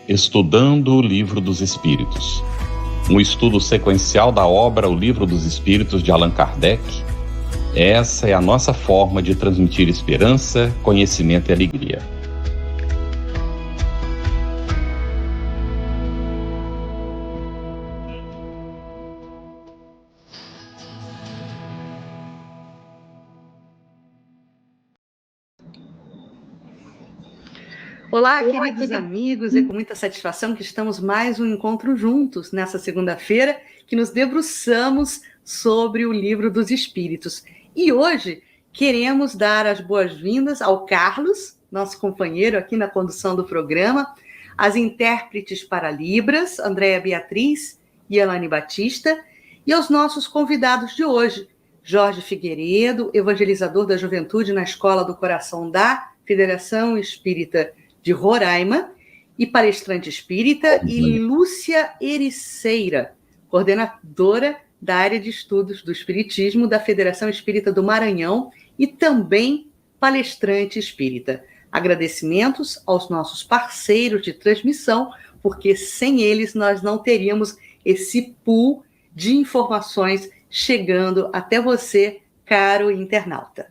Estudando o Livro dos Espíritos. Um estudo sequencial da obra O Livro dos Espíritos de Allan Kardec. Essa é a nossa forma de transmitir esperança, conhecimento e alegria. Olá, queridos amigos, é com muita satisfação que estamos mais um encontro juntos nessa segunda-feira, que nos debruçamos sobre o Livro dos Espíritos. E hoje queremos dar as boas-vindas ao Carlos, nosso companheiro aqui na condução do programa, às intérpretes para Libras, Andréa Beatriz e Elane Batista, e aos nossos convidados de hoje, Jorge Figueiredo, evangelizador da juventude na Escola do Coração da Federação Espírita de Roraima, e palestrante espírita, e Lúcia Ericeira, coordenadora da área de estudos do Espiritismo da Federação Espírita do Maranhão e também palestrante espírita. Agradecimentos aos nossos parceiros de transmissão, porque sem eles nós não teríamos esse pool de informações chegando até você, caro internauta.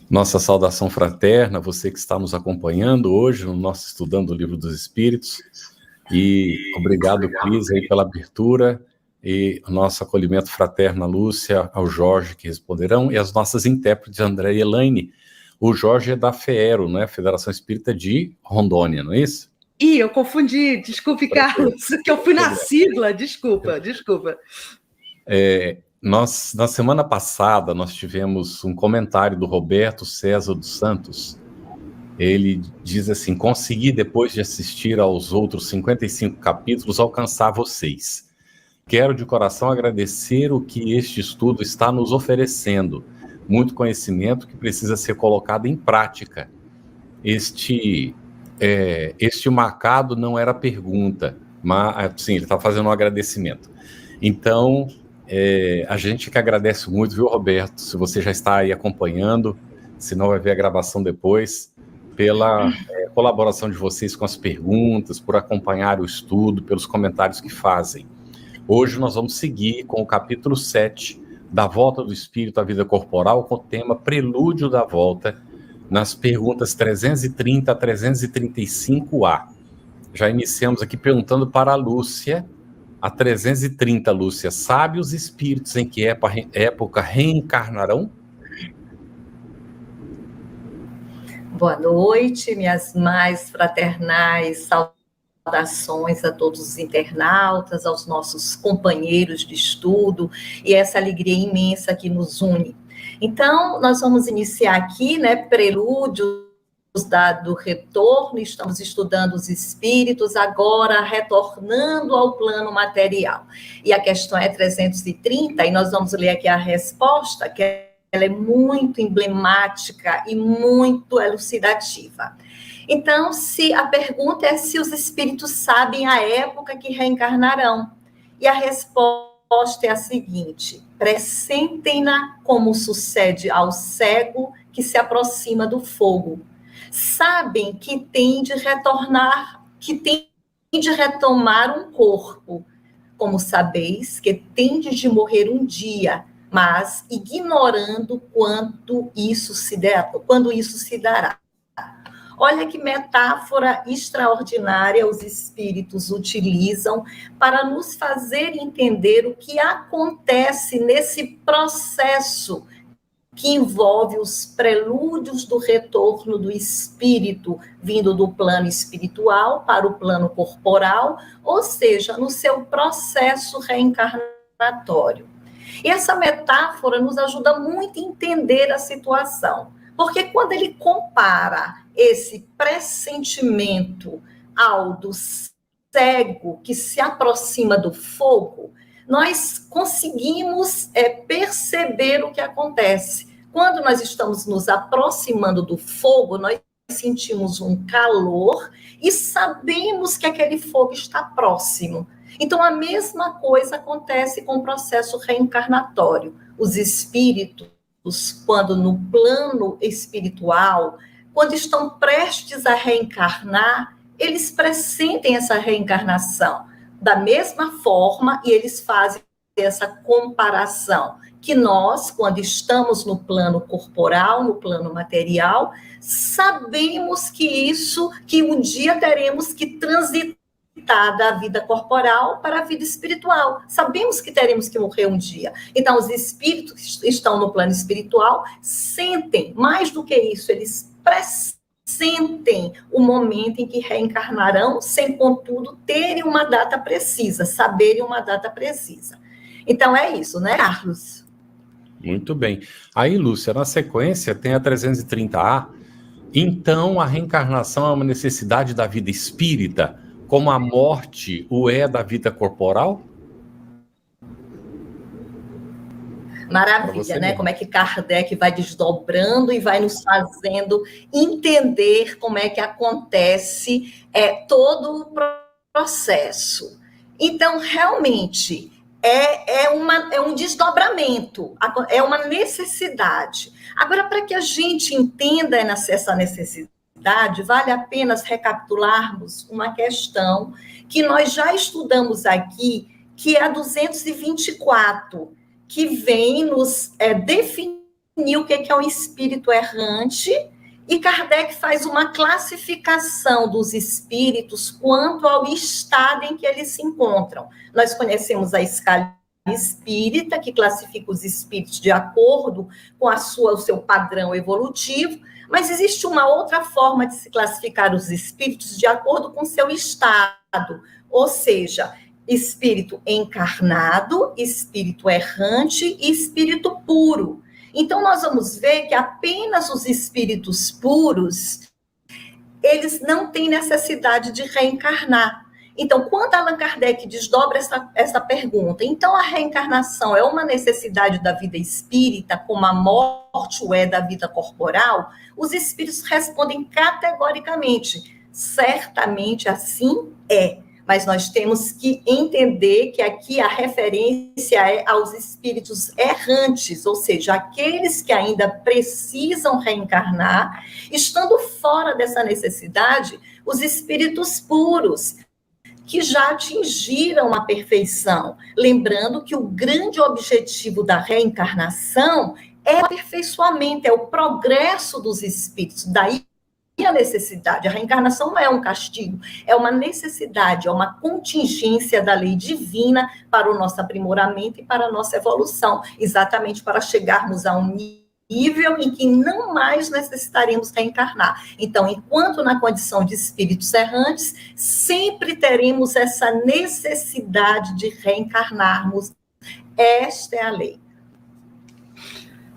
Nossa saudação fraterna, você que está nos acompanhando hoje no nosso Estudando o Livro dos Espíritos. E obrigado, Cris, aí pela abertura e o nosso acolhimento fraterno, a Lúcia, ao Jorge, que responderão, e as nossas intérpretes, André e Elaine. O Jorge é da FEERO, né? Federação Espírita de Rondônia, não é isso? Ih, eu confundi, desculpe, Carlos, que eu fui na sigla, desculpa. Na semana passada, nós tivemos um comentário do Roberto César dos Santos. Ele diz assim: consegui, depois de assistir aos outros 55 capítulos, alcançar vocês. Quero de coração agradecer o que este estudo está nos oferecendo. Muito conhecimento que precisa ser colocado em prática. Este marcado não era pergunta, mas sim, ele está fazendo um agradecimento. Então, a gente que agradece muito, viu, Roberto? Se você já está aí acompanhando, se não vai ver a gravação depois, pela colaboração de vocês com as perguntas, por acompanhar o estudo, pelos comentários que fazem. Hoje nós vamos seguir com o capítulo 7 da Volta do Espírito à Vida Corporal, com o tema Prelúdio da Volta, nas perguntas 330 a 335A. Já iniciamos aqui perguntando para a Lúcia, a 330, Lúcia: sabe os espíritos em que época reencarnarão? Boa noite, minhas mais fraternais saudações a todos os internautas, aos nossos companheiros de estudo e essa alegria imensa que nos une. Então, nós vamos iniciar aqui, prelúdio do retorno, estamos estudando os espíritos, agora retornando ao plano material. E a questão é 330, e nós vamos ler aqui a resposta, que ela é muito emblemática e muito elucidativa. Então, a pergunta é se os espíritos sabem a época que reencarnarão. E a resposta é a seguinte: pressentem-na como sucede ao cego que se aproxima do fogo. Sabem que tem de retornar, que tem de retomar um corpo, como sabeis que tendes de morrer um dia, mas ignorando quando isso se dará. Olha que metáfora extraordinária os espíritos utilizam para nos fazer entender o que acontece nesse processo que envolve os prelúdios do retorno do espírito, vindo do plano espiritual para o plano corporal, ou seja, no seu processo reencarnatório. E essa metáfora nos ajuda muito a entender a situação, porque quando ele compara esse pressentimento ao do cego que se aproxima do fogo, nós conseguimos perceber o que acontece. Quando nós estamos nos aproximando do fogo, nós sentimos um calor e sabemos que aquele fogo está próximo. Então, a mesma coisa acontece com o processo reencarnatório. Os espíritos, quando no plano espiritual, quando estão prestes a reencarnar, eles pressentem essa reencarnação da mesma forma e eles fazem essa comparação, que nós, quando estamos no plano corporal, no plano material, sabemos que um dia teremos que transitar da vida corporal para a vida espiritual. Sabemos que teremos que morrer um dia. Então, os espíritos que estão no plano espiritual sentem, mais do que isso, eles pressentem o momento em que reencarnarão, sem, contudo, terem uma data precisa, saberem uma data precisa. Então, é isso, né, Carlos? Muito bem. Aí, Lúcia, na sequência tem a 330A. Então, a reencarnação é uma necessidade da vida espírita, como a morte o é da vida corporal? Maravilha, né? Como é que Kardec vai desdobrando e vai nos fazendo entender como é que acontece todo o processo. Então, realmente, é um desdobramento, é uma necessidade. Agora, para que a gente entenda essa necessidade, vale a pena recapitularmos uma questão que nós já estudamos aqui, que é a 224, que vem nos definir o que é um espírito errante, e Kardec faz uma classificação dos espíritos quanto ao estado em que eles se encontram. Nós conhecemos a escala espírita, que classifica os espíritos de acordo com o seu padrão evolutivo, mas existe uma outra forma de se classificar os espíritos de acordo com seu estado, ou seja, espírito encarnado, espírito errante e espírito puro. Então, nós vamos ver que apenas os espíritos puros, eles não têm necessidade de reencarnar. Então, quando Allan Kardec desdobra essa pergunta, então a reencarnação é uma necessidade da vida espírita, como a morte o é da vida corporal, os espíritos respondem categoricamente, certamente assim é. Mas nós temos que entender que aqui a referência é aos espíritos errantes, ou seja, aqueles que ainda precisam reencarnar, estando fora dessa necessidade, os espíritos puros, que já atingiram a perfeição. Lembrando que o grande objetivo da reencarnação é o aperfeiçoamento, é o progresso dos espíritos. Daí a necessidade. A reencarnação não é um castigo, é uma necessidade, é uma contingência da lei divina para o nosso aprimoramento e para a nossa evolução, exatamente para chegarmos a um nível em que não mais necessitaremos reencarnar. Então, enquanto na condição de espíritos errantes, sempre teremos essa necessidade de reencarnarmos. Esta é a lei.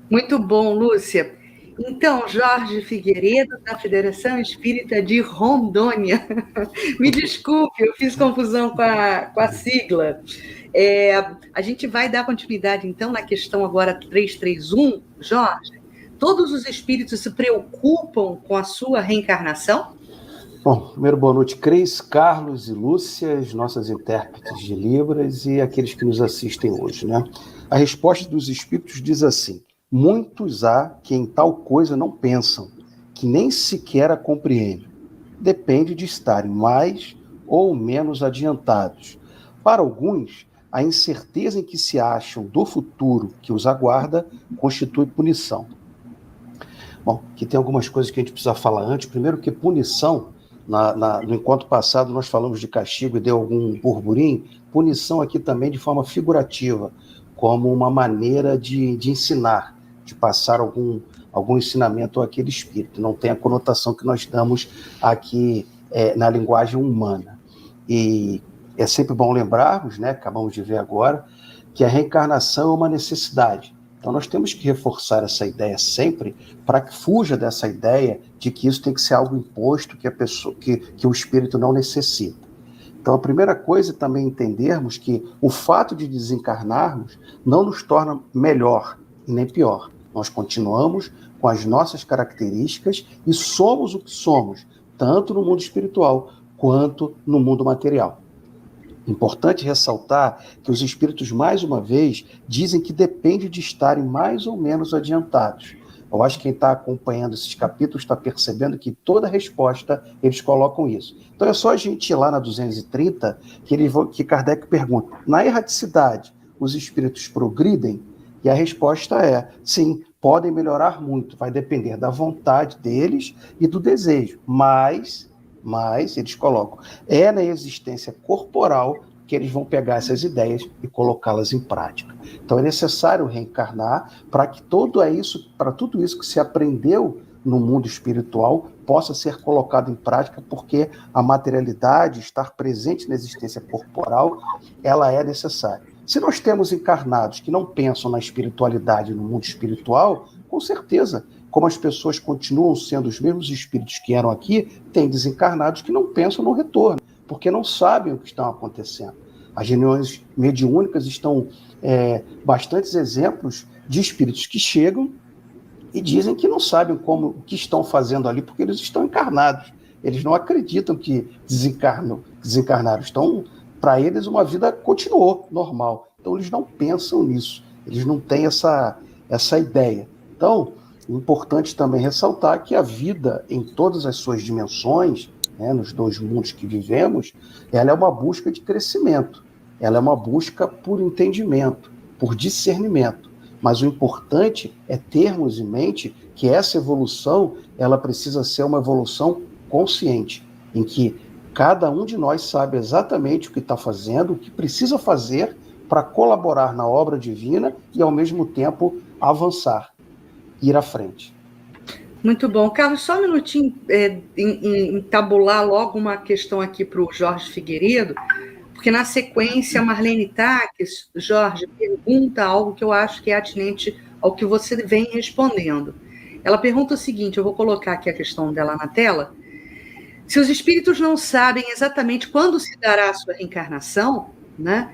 Muito bom, Lúcia. Então, Jorge Figueiredo, da Federação Espírita de Rondônia. Me desculpe, eu fiz confusão com a sigla. A gente vai dar continuidade, então, na questão agora 331. Jorge, todos os espíritos se preocupam com a sua reencarnação? Bom, primeiro, boa noite, Cris, Carlos e Lúcia, as nossas intérpretes de Libras e aqueles que nos assistem hoje, né? A resposta dos espíritos diz assim: muitos há que em tal coisa não pensam, que nem sequer a compreendem. Depende de estarem mais ou menos adiantados. Para alguns, a incerteza em que se acham do futuro que os aguarda constitui punição. Bom, aqui tem algumas coisas que a gente precisa falar antes. Primeiro que punição, no encontro passado nós falamos de castigo e deu algum burburinho. Punição aqui também de forma figurativa, como uma maneira de ensinar, de passar algum ensinamento àquele espírito. Não tem a conotação que nós damos aqui na linguagem humana. E é sempre bom lembrarmos, né, acabamos de ver agora, que a reencarnação é uma necessidade. Então nós temos que reforçar essa ideia sempre, para que fuja dessa ideia de que isso tem que ser algo imposto, que o espírito não necessita. Então a primeira coisa é também entendermos que o fato de desencarnarmos não nos torna melhor e nem pior. Nós continuamos com as nossas características e somos o que somos, tanto no mundo espiritual quanto no mundo material. Importante ressaltar que os espíritos, mais uma vez, dizem que depende de estarem mais ou menos adiantados. Eu acho que quem está acompanhando esses capítulos está percebendo que toda resposta eles colocam isso. Então é só a gente ir lá na 230 que Kardec pergunta, na erraticidade, os espíritos progridem? E a resposta é, sim, podem melhorar muito, vai depender da vontade deles e do desejo, mas eles colocam, é na existência corporal que eles vão pegar essas ideias e colocá-las em prática. Então é necessário reencarnar para que tudo isso que se aprendeu no mundo espiritual possa ser colocado em prática, porque a materialidade, estar presente na existência corporal, ela é necessária. Se nós temos encarnados que não pensam na espiritualidade no mundo espiritual, com certeza, como as pessoas continuam sendo os mesmos espíritos que eram aqui, tem desencarnados que não pensam no retorno, porque não sabem o que está acontecendo. As reuniões mediúnicas estão bastantes exemplos de espíritos que chegam e dizem que não sabem o que estão fazendo ali, porque eles estão encarnados. Eles não acreditam que desencarnaram. Para eles, uma vida continuou normal. Então, eles não pensam nisso. Eles não têm essa ideia. Então, é importante também ressaltar que a vida, em todas as suas dimensões, nos dois mundos que vivemos, ela é uma busca de crescimento. Ela é uma busca por entendimento, por discernimento. Mas o importante é termos em mente que essa evolução, ela precisa ser uma evolução consciente, em que cada um de nós sabe exatamente o que está fazendo, o que precisa fazer para colaborar na obra divina e, ao mesmo tempo, avançar, ir à frente. Muito bom. Carlos, só um minutinho, tabular logo uma questão aqui para o Jorge Figueiredo, porque na sequência a Marlene Taques, Jorge, pergunta algo que eu acho que é atinente ao que você vem respondendo. Ela pergunta o seguinte, eu vou colocar aqui a questão dela na tela: se os espíritos não sabem exatamente quando se dará a sua reencarnação, né?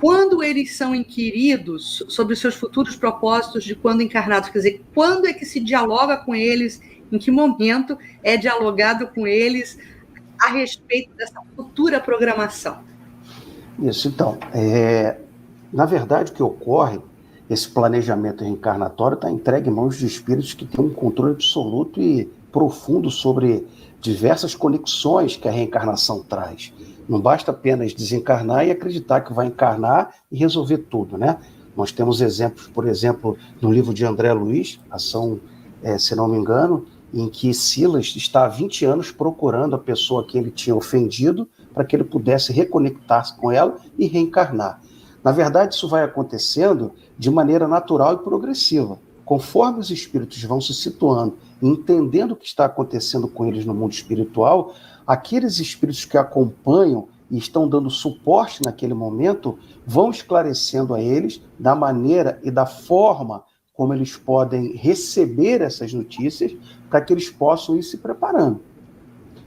Quando eles são inquiridos sobre os seus futuros propósitos de quando encarnados, quer dizer, quando é que se dialoga com eles, em que momento é dialogado com eles a respeito dessa futura programação? Isso, então, na verdade o que ocorre, esse planejamento reencarnatório está entregue em mãos de espíritos que têm um controle absoluto e profundo sobre diversas conexões que a reencarnação traz. Não basta apenas desencarnar e acreditar que vai encarnar e resolver tudo, né? Nós temos exemplos, por exemplo, no livro de André Luiz, Ação, se não me engano, em que Silas está há 20 anos procurando a pessoa que ele tinha ofendido para que ele pudesse reconectar-se com ela e reencarnar. Na verdade, isso vai acontecendo de maneira natural e progressiva. Conforme os espíritos vão se situando e entendendo o que está acontecendo com eles no mundo espiritual, aqueles espíritos que acompanham e estão dando suporte naquele momento vão esclarecendo a eles da maneira e da forma como eles podem receber essas notícias para que eles possam ir se preparando.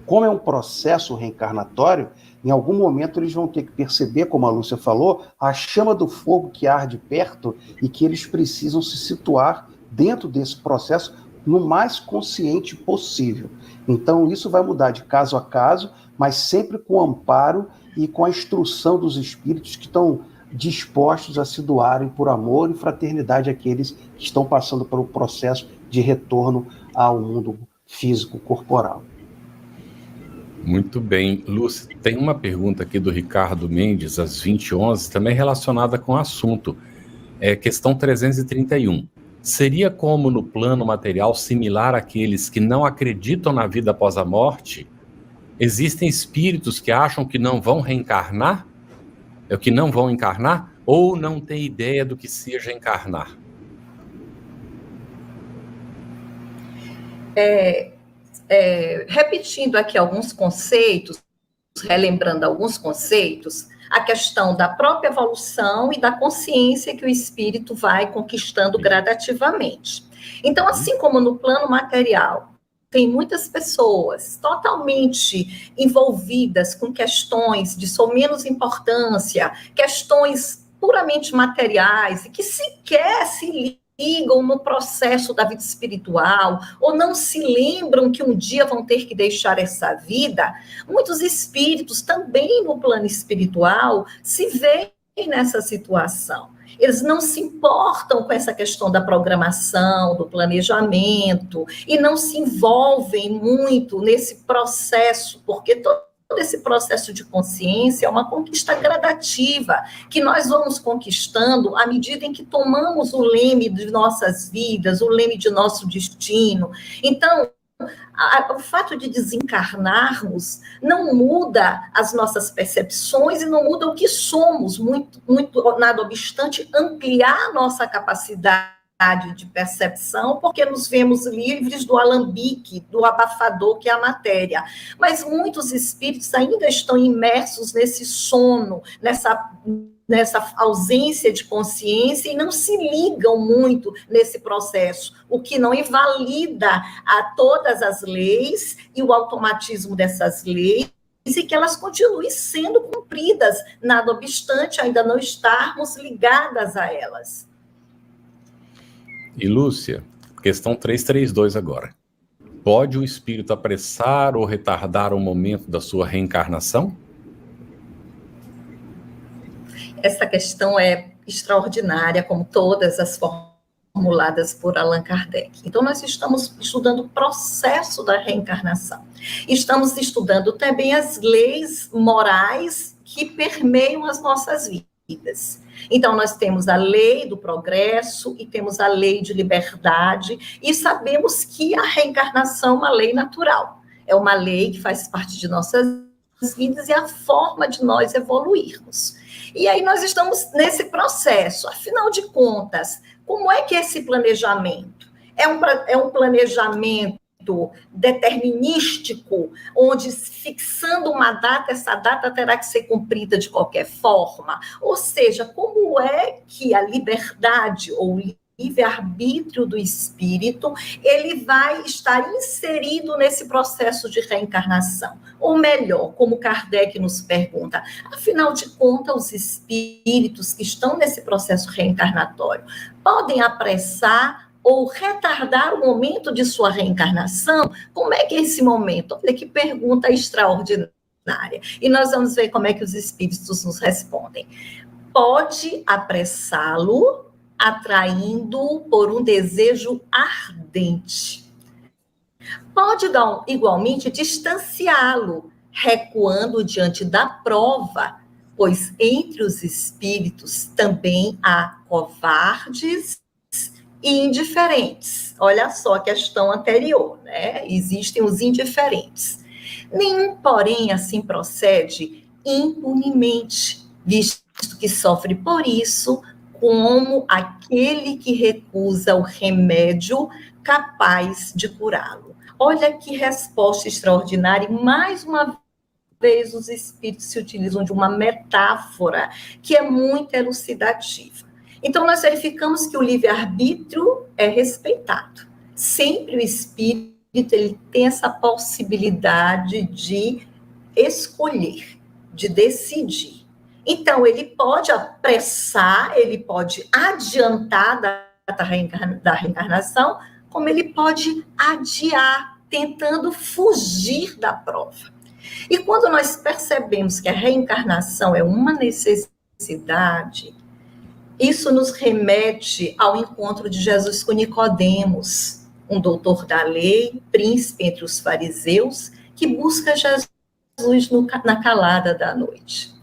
Como é um processo reencarnatório, em algum momento eles vão ter que perceber, como a Lúcia falou, a chama do fogo que arde perto e que eles precisam se situar dentro desse processo no mais consciente possível. Então, isso vai mudar de caso a caso, mas sempre com o amparo e com a instrução dos espíritos que estão dispostos a se doarem por amor e fraternidade àqueles que estão passando pelo processo de retorno ao mundo físico corporal. Muito bem. Lúcia, tem uma pergunta aqui do Ricardo Mendes, às 20h11, também relacionada com o assunto. Questão 331. Seria como no plano material similar àqueles que não acreditam na vida após a morte? Existem espíritos que acham que não vão reencarnar? Que não vão encarnar? Ou não têm ideia do que seja encarnar? Repetindo aqui alguns conceitos, relembrando alguns conceitos, a questão da própria evolução e da consciência que o espírito vai conquistando gradativamente. Então, assim como no plano material, tem muitas pessoas totalmente envolvidas com questões de menos importância, questões puramente materiais, e que sequer se ligam no processo da vida espiritual, ou não se lembram que um dia vão ter que deixar essa vida. Muitos espíritos também no plano espiritual se veem nessa situação. Eles não se importam com essa questão da programação, do planejamento, e não se envolvem muito nesse processo, porque todo esse processo de consciência é uma conquista gradativa, que nós vamos conquistando à medida em que tomamos o leme de nossas vidas, o leme de nosso destino. Então, o fato de desencarnarmos não muda as nossas percepções e não muda o que somos, muito, nada obstante, ampliar a nossa capacidade de percepção, porque nos vemos livres do alambique, do abafador que é a matéria. Mas muitos espíritos ainda estão imersos nesse sono, nessa ausência de consciência, e não se ligam muito nesse processo, o que não invalida a todas as leis e o automatismo dessas leis, e que elas continuem sendo cumpridas, nada obstante ainda não estarmos ligadas a elas. E Lúcia, questão 332 agora. Pode o espírito apressar ou retardar o momento da sua reencarnação? Essa questão é extraordinária, como todas as formuladas por Allan Kardec. Então, nós estamos estudando o processo da reencarnação. Estamos estudando também as leis morais que permeiam as nossas vidas. Então, nós temos a lei do progresso e temos a lei de liberdade, e sabemos que a reencarnação é uma lei natural. É uma lei que faz parte de nossas vidas e a forma de nós evoluirmos. E aí nós estamos nesse processo. Afinal de contas, como é que é esse planejamento? É um planejamento determinístico, onde, fixando uma data, essa data terá que ser cumprida de qualquer forma? Ou seja, como é que a liberdade ou livre-arbítrio do espírito, ele vai estar inserido nesse processo de reencarnação? Ou melhor, como Kardec nos pergunta, afinal de contas, os espíritos que estão nesse processo reencarnatório podem apressar ou retardar o momento de sua reencarnação? Como é que é esse momento? Olha que pergunta extraordinária. E nós vamos ver como é que os espíritos nos respondem. Pode apressá-lo, atraindo por um desejo ardente. Pode, igualmente, distanciá-lo, recuando diante da prova, pois entre os espíritos também há covardes e indiferentes. Olha só a questão anterior, né? Existem os indiferentes. Nenhum, porém, assim procede impunemente, visto que sofre por isso, como aquele que recusa o remédio capaz de curá-lo. Olha que resposta extraordinária, e mais uma vez os espíritos se utilizam de uma metáfora que é muito elucidativa. Então, nós verificamos que o livre-arbítrio é respeitado. Sempre o espírito ele tem essa possibilidade de escolher, de decidir. Então, ele pode apressar, ele pode adiantar da reencarnação, como ele pode adiar, tentando fugir da prova. E quando nós percebemos que a reencarnação é uma necessidade, isso nos remete ao encontro de Jesus com Nicodemos, um doutor da lei, príncipe entre os fariseus, que busca Jesus na calada da noite.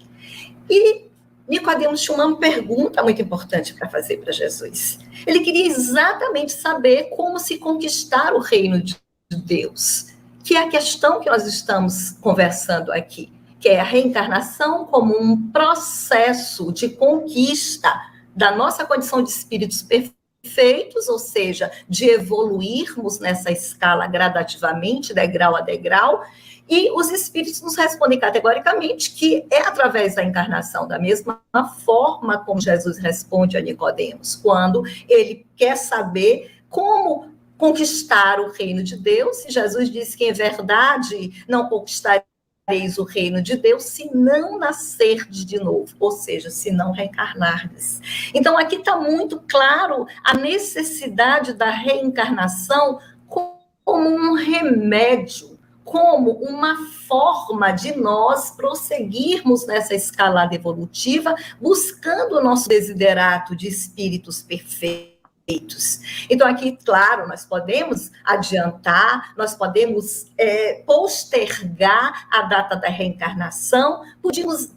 E Nicodemos tinha uma pergunta muito importante para fazer para Jesus. Ele queria exatamente saber como se conquistar o reino de Deus, que é a questão que nós estamos conversando aqui, que é a reencarnação como um processo de conquista da nossa condição de espíritos perfeitos, ou seja, de evoluirmos nessa escala gradativamente, degrau a degrau, e os espíritos nos respondem categoricamente que é através da encarnação, da mesma forma como Jesus responde a Nicodemos, quando ele quer saber como conquistar o reino de Deus, e Jesus diz que, em verdade, não conquistareis o reino de Deus se não nascerdes de novo, ou seja, se não reencarnardes. Então, aqui está muito claro a necessidade da reencarnação como um remédio, como uma forma de nós prosseguirmos nessa escalada evolutiva, buscando o nosso desiderato de espíritos perfeitos. Então, aqui, claro, nós podemos adiantar, nós podemos postergar a data da reencarnação,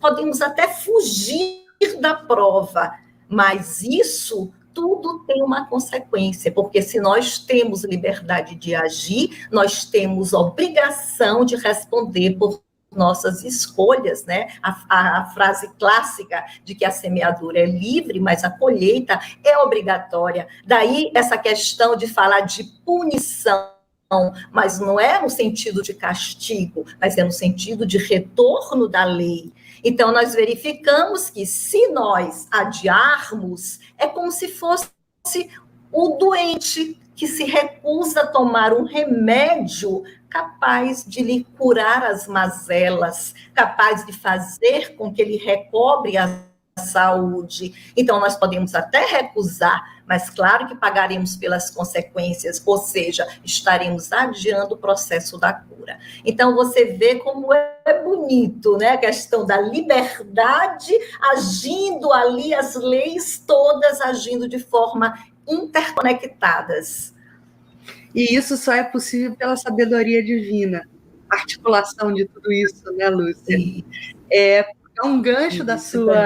podemos até fugir da prova, mas isso tudo tem uma consequência, porque se nós temos liberdade de agir, nós temos obrigação de responder por nossas escolhas, né? A frase clássica de que a semeadura é livre, mas a colheita é obrigatória. Daí essa questão de falar de punição, mas não é no sentido de castigo, mas é no sentido de retorno da lei. Então, nós verificamos que se nós adiarmos, é como se fosse o doente que se recusa a tomar um remédio capaz de lhe curar as mazelas, capaz de fazer com que ele recobre a saúde. Então, nós podemos até recusar, mas claro que pagaremos pelas consequências, ou seja, estaremos adiando o processo da cura. Então, você vê como é bonito, né? A questão da liberdade agindo ali, as leis todas agindo de forma interconectadas. E isso só é possível pela sabedoria divina, a articulação de tudo isso, né, Lúcia? Sim. É um gancho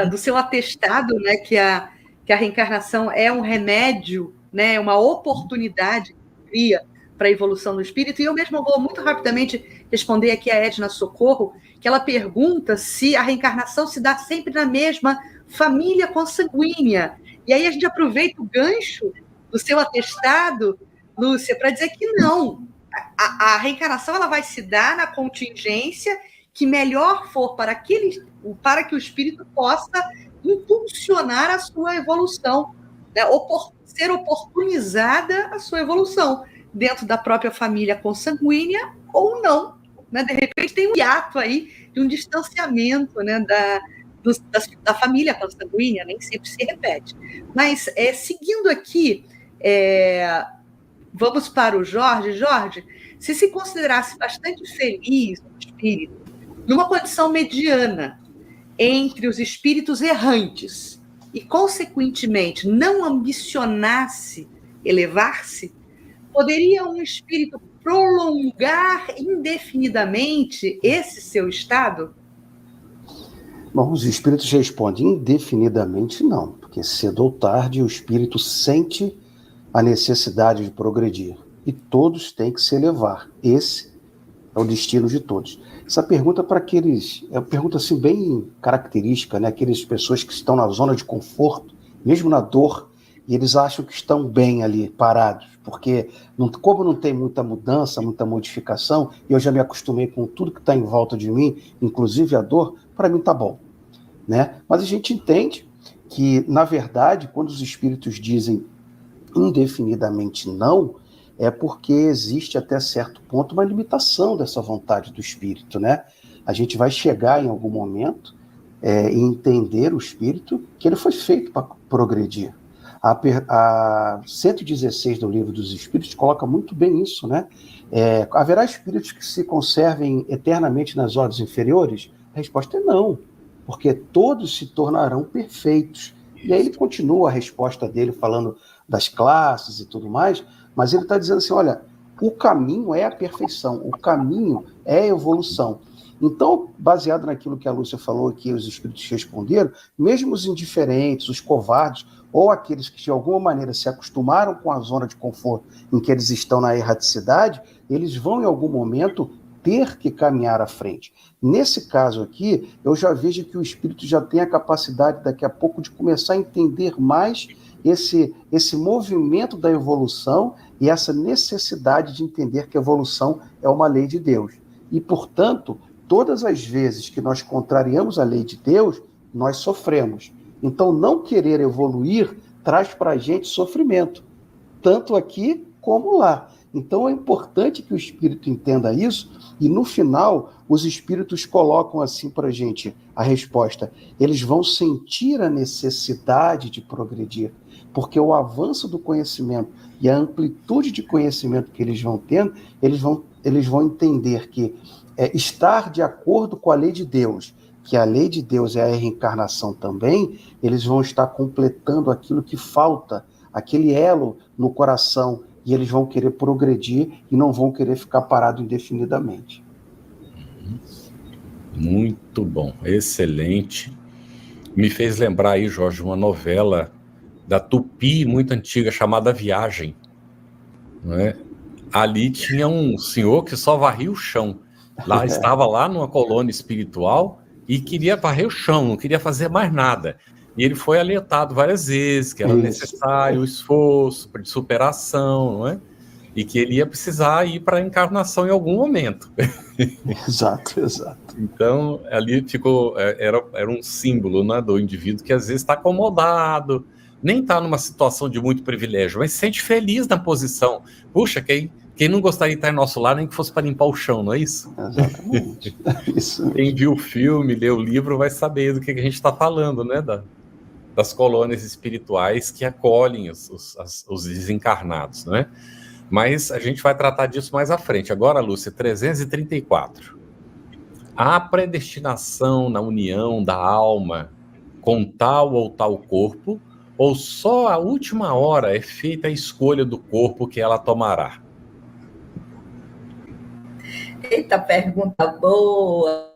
do seu atestado, né, que a reencarnação é um remédio, né, uma oportunidade que cria para a evolução do espírito. E eu mesmo vou muito rapidamente responder aqui a Edna Socorro, que ela pergunta se a reencarnação se dá sempre na mesma família consanguínea. E aí a gente aproveita o gancho do seu atestado, Lúcia, para dizer que não. A reencarnação ela vai se dar na contingência que melhor for para que o espírito possa impulsionar a sua evolução, né? Ser oportunizada a sua evolução dentro da própria família consanguínea ou não, né? De repente tem um hiato aí de um distanciamento, né, da família consanguínea, nem sempre se repete. Mas, seguindo aqui, vamos para o Jorge. Jorge, se considerasse bastante feliz o espírito, numa condição mediana entre os espíritos errantes e, consequentemente, não ambicionasse elevar-se, poderia um espírito prolongar indefinidamente esse seu estado? Bom, os espíritos respondem indefinidamente não, porque cedo ou tarde o espírito sente a necessidade de progredir e todos têm que se elevar. Esse é o destino de todos. Essa pergunta para aqueles, é uma pergunta assim bem característica, né? Aquelas pessoas que estão na zona de conforto, mesmo na dor, e eles acham que estão bem ali, parados, porque como não tem muita mudança, muita modificação, e eu já me acostumei com tudo que está em volta de mim, inclusive a dor, para mim está bom, né? Mas a gente entende que, na verdade, quando os espíritos dizem indefinidamente não, é porque existe até certo ponto uma limitação dessa vontade do espírito, né? A gente vai chegar em algum momento e entender o espírito que ele foi feito para progredir. A 116 do Livro dos Espíritos coloca muito bem isso, né? Haverá espíritos que se conservem eternamente nas ordens inferiores? A resposta é não, porque todos se tornarão perfeitos. E aí ele continua a resposta dele falando das classes e tudo mais, mas ele está dizendo assim, olha, o caminho é a perfeição, o caminho é a evolução. Então, baseado naquilo que a Lúcia falou, que os espíritos responderam, mesmo os indiferentes, os covardes, ou aqueles que de alguma maneira se acostumaram com a zona de conforto em que eles estão na erraticidade, eles vão em algum momento ter que caminhar à frente. Nesse caso aqui, eu já vejo que o espírito já tem a capacidade daqui a pouco de começar a entender mais esse movimento da evolução e essa necessidade de entender que a evolução é uma lei de Deus. E, portanto, todas as vezes que nós contrariamos a lei de Deus, nós sofremos. Então, não querer evoluir traz para a gente sofrimento, tanto aqui como lá. Então, é importante que o espírito entenda isso e, no final, os espíritos colocam assim para a gente a resposta. Eles vão sentir a necessidade de progredir, porque o avanço do conhecimento e a amplitude de conhecimento que eles vão tendo, eles vão eles vão entender que estar de acordo com a lei de Deus, que a lei de Deus é a reencarnação também, eles vão estar completando aquilo que falta, aquele elo no coração, e eles vão querer progredir e não vão querer ficar parado indefinidamente. Muito bom, excelente. Me fez lembrar aí, Jorge, uma novela da Tupi muito antiga chamada Viagem, não é? Ali tinha um senhor que só varria o chão. Lá estava lá numa colônia espiritual e queria varrer o chão, não queria fazer mais nada. E ele foi alertado várias vezes que era necessário o esforço de superação, não é? E que ele ia precisar ir para a encarnação em algum momento. Exato. Então, ali ficou, era um símbolo, né, do indivíduo que às vezes está acomodado, nem está numa situação de muito privilégio, mas se sente feliz na posição. Puxa, quem não gostaria de estar em nosso lar, nem que fosse para limpar o chão, não é isso? Exatamente. Isso mesmo. Quem viu o filme, leu o livro, vai saber do que a gente está falando, né? Das colônias espirituais que acolhem os desencarnados, né? Mas a gente vai tratar disso mais à frente. Agora, Lúcia, 334. Há predestinação na união da alma com tal ou tal corpo, ou só a última hora é feita a escolha do corpo que ela tomará? Eita, pergunta boa,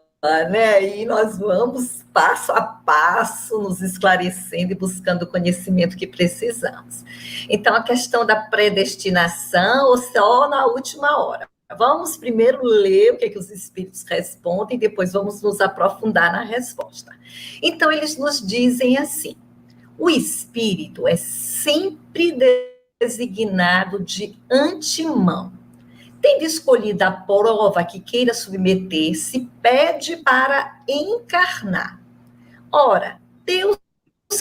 né? E nós vamos passo a passo nos esclarecendo e buscando o conhecimento que precisamos. Então, a questão da predestinação ou só na última hora. Vamos primeiro ler o que os espíritos respondem, depois vamos nos aprofundar na resposta. Então, eles nos dizem assim: o espírito é sempre designado de antemão. Tendo escolhido a prova que queira submeter-se, pede para encarnar. Ora, Deus,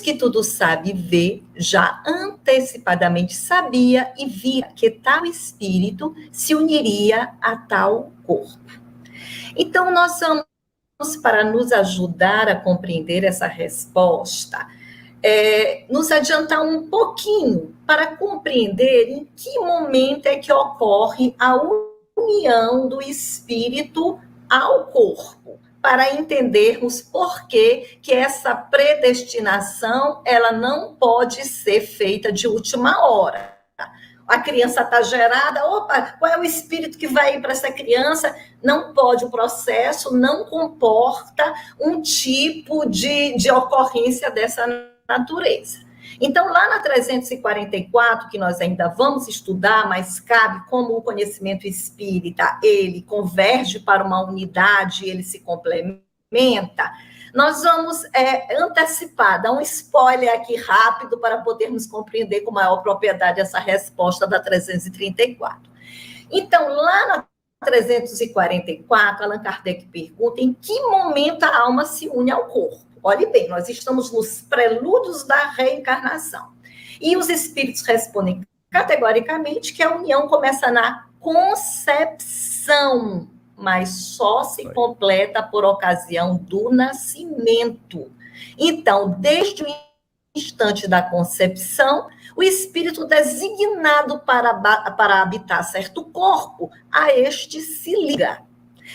que tudo sabe e vê, já antecipadamente sabia e via que tal espírito se uniria a tal corpo. Então, nós vamos, para nos ajudar a compreender essa resposta, nos adiantar um pouquinho para compreender em que momento é que ocorre a união do espírito ao corpo, para entendermos por que essa predestinação ela não pode ser feita de última hora. A criança está gerada, opa, qual é o espírito que vai ir para essa criança? Não pode, o processo não comporta um tipo de ocorrência dessa natureza. Então, lá na 344, que nós ainda vamos estudar, mas cabe como o conhecimento espírita, ele converge para uma unidade, ele se complementa, nós vamos antecipar, dar um spoiler aqui rápido para podermos compreender com maior propriedade essa resposta da 334. Então, lá na 344, Allan Kardec pergunta em que momento a alma se une ao corpo. Olhe bem, nós estamos nos prelúdios da reencarnação. E os espíritos respondem categoricamente que a união começa na concepção, mas só se completa por ocasião do nascimento. Então, desde o instante da concepção, o espírito designado para habitar certo corpo, a este se liga.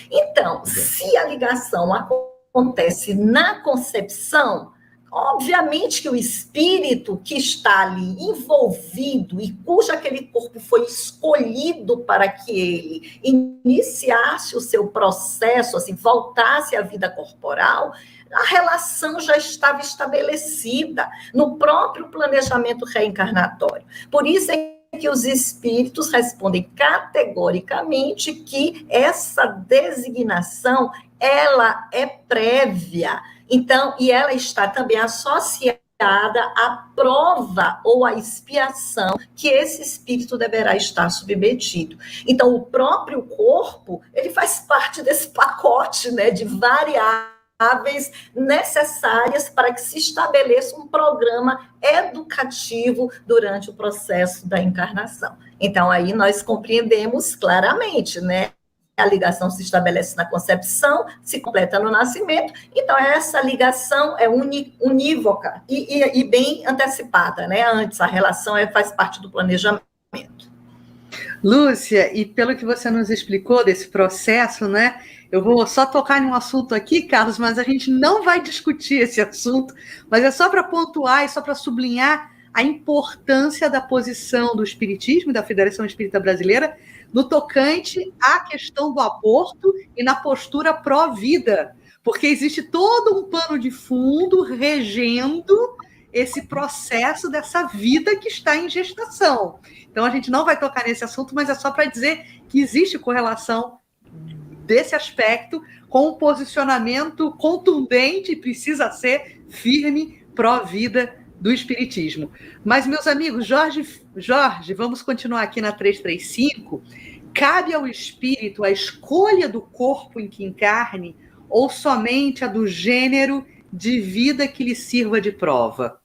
Então, se a ligação acontece na concepção, obviamente que o espírito que está ali envolvido e cujo aquele corpo foi escolhido para que ele iniciasse o seu processo, assim, voltasse à vida corporal, a relação já estava estabelecida no próprio planejamento reencarnatório. Por isso é que os espíritos respondem categoricamente que essa designação ela é prévia, então, e ela está também associada à prova ou à expiação que esse espírito deverá estar submetido. Então, o próprio corpo, ele faz parte desse pacote, né, de variáveis necessárias para que se estabeleça um programa educativo durante o processo da encarnação. Então, aí nós compreendemos claramente, né? A ligação se estabelece na concepção, se completa no nascimento, então essa ligação é unívoca e bem antecipada, né? Antes, a relação faz parte do planejamento. Lúcia, e pelo que você nos explicou desse processo, né? Eu vou só tocar em um assunto aqui, Carlos, mas a gente não vai discutir esse assunto, mas é só para pontuar e só para sublinhar a importância da posição do Espiritismo e da Federação Espírita Brasileira no tocante à questão do aborto e na postura pró-vida, porque existe todo um pano de fundo regendo esse processo dessa vida que está em gestação. Então, a gente não vai tocar nesse assunto, mas é só para dizer que existe correlação desse aspecto com um posicionamento contundente, precisa ser firme, pró-vida do Espiritismo. Mas, meus amigos, Jorge, vamos continuar aqui na 335. Cabe ao espírito a escolha do corpo em que encarne ou somente a do gênero de vida que lhe sirva de prova?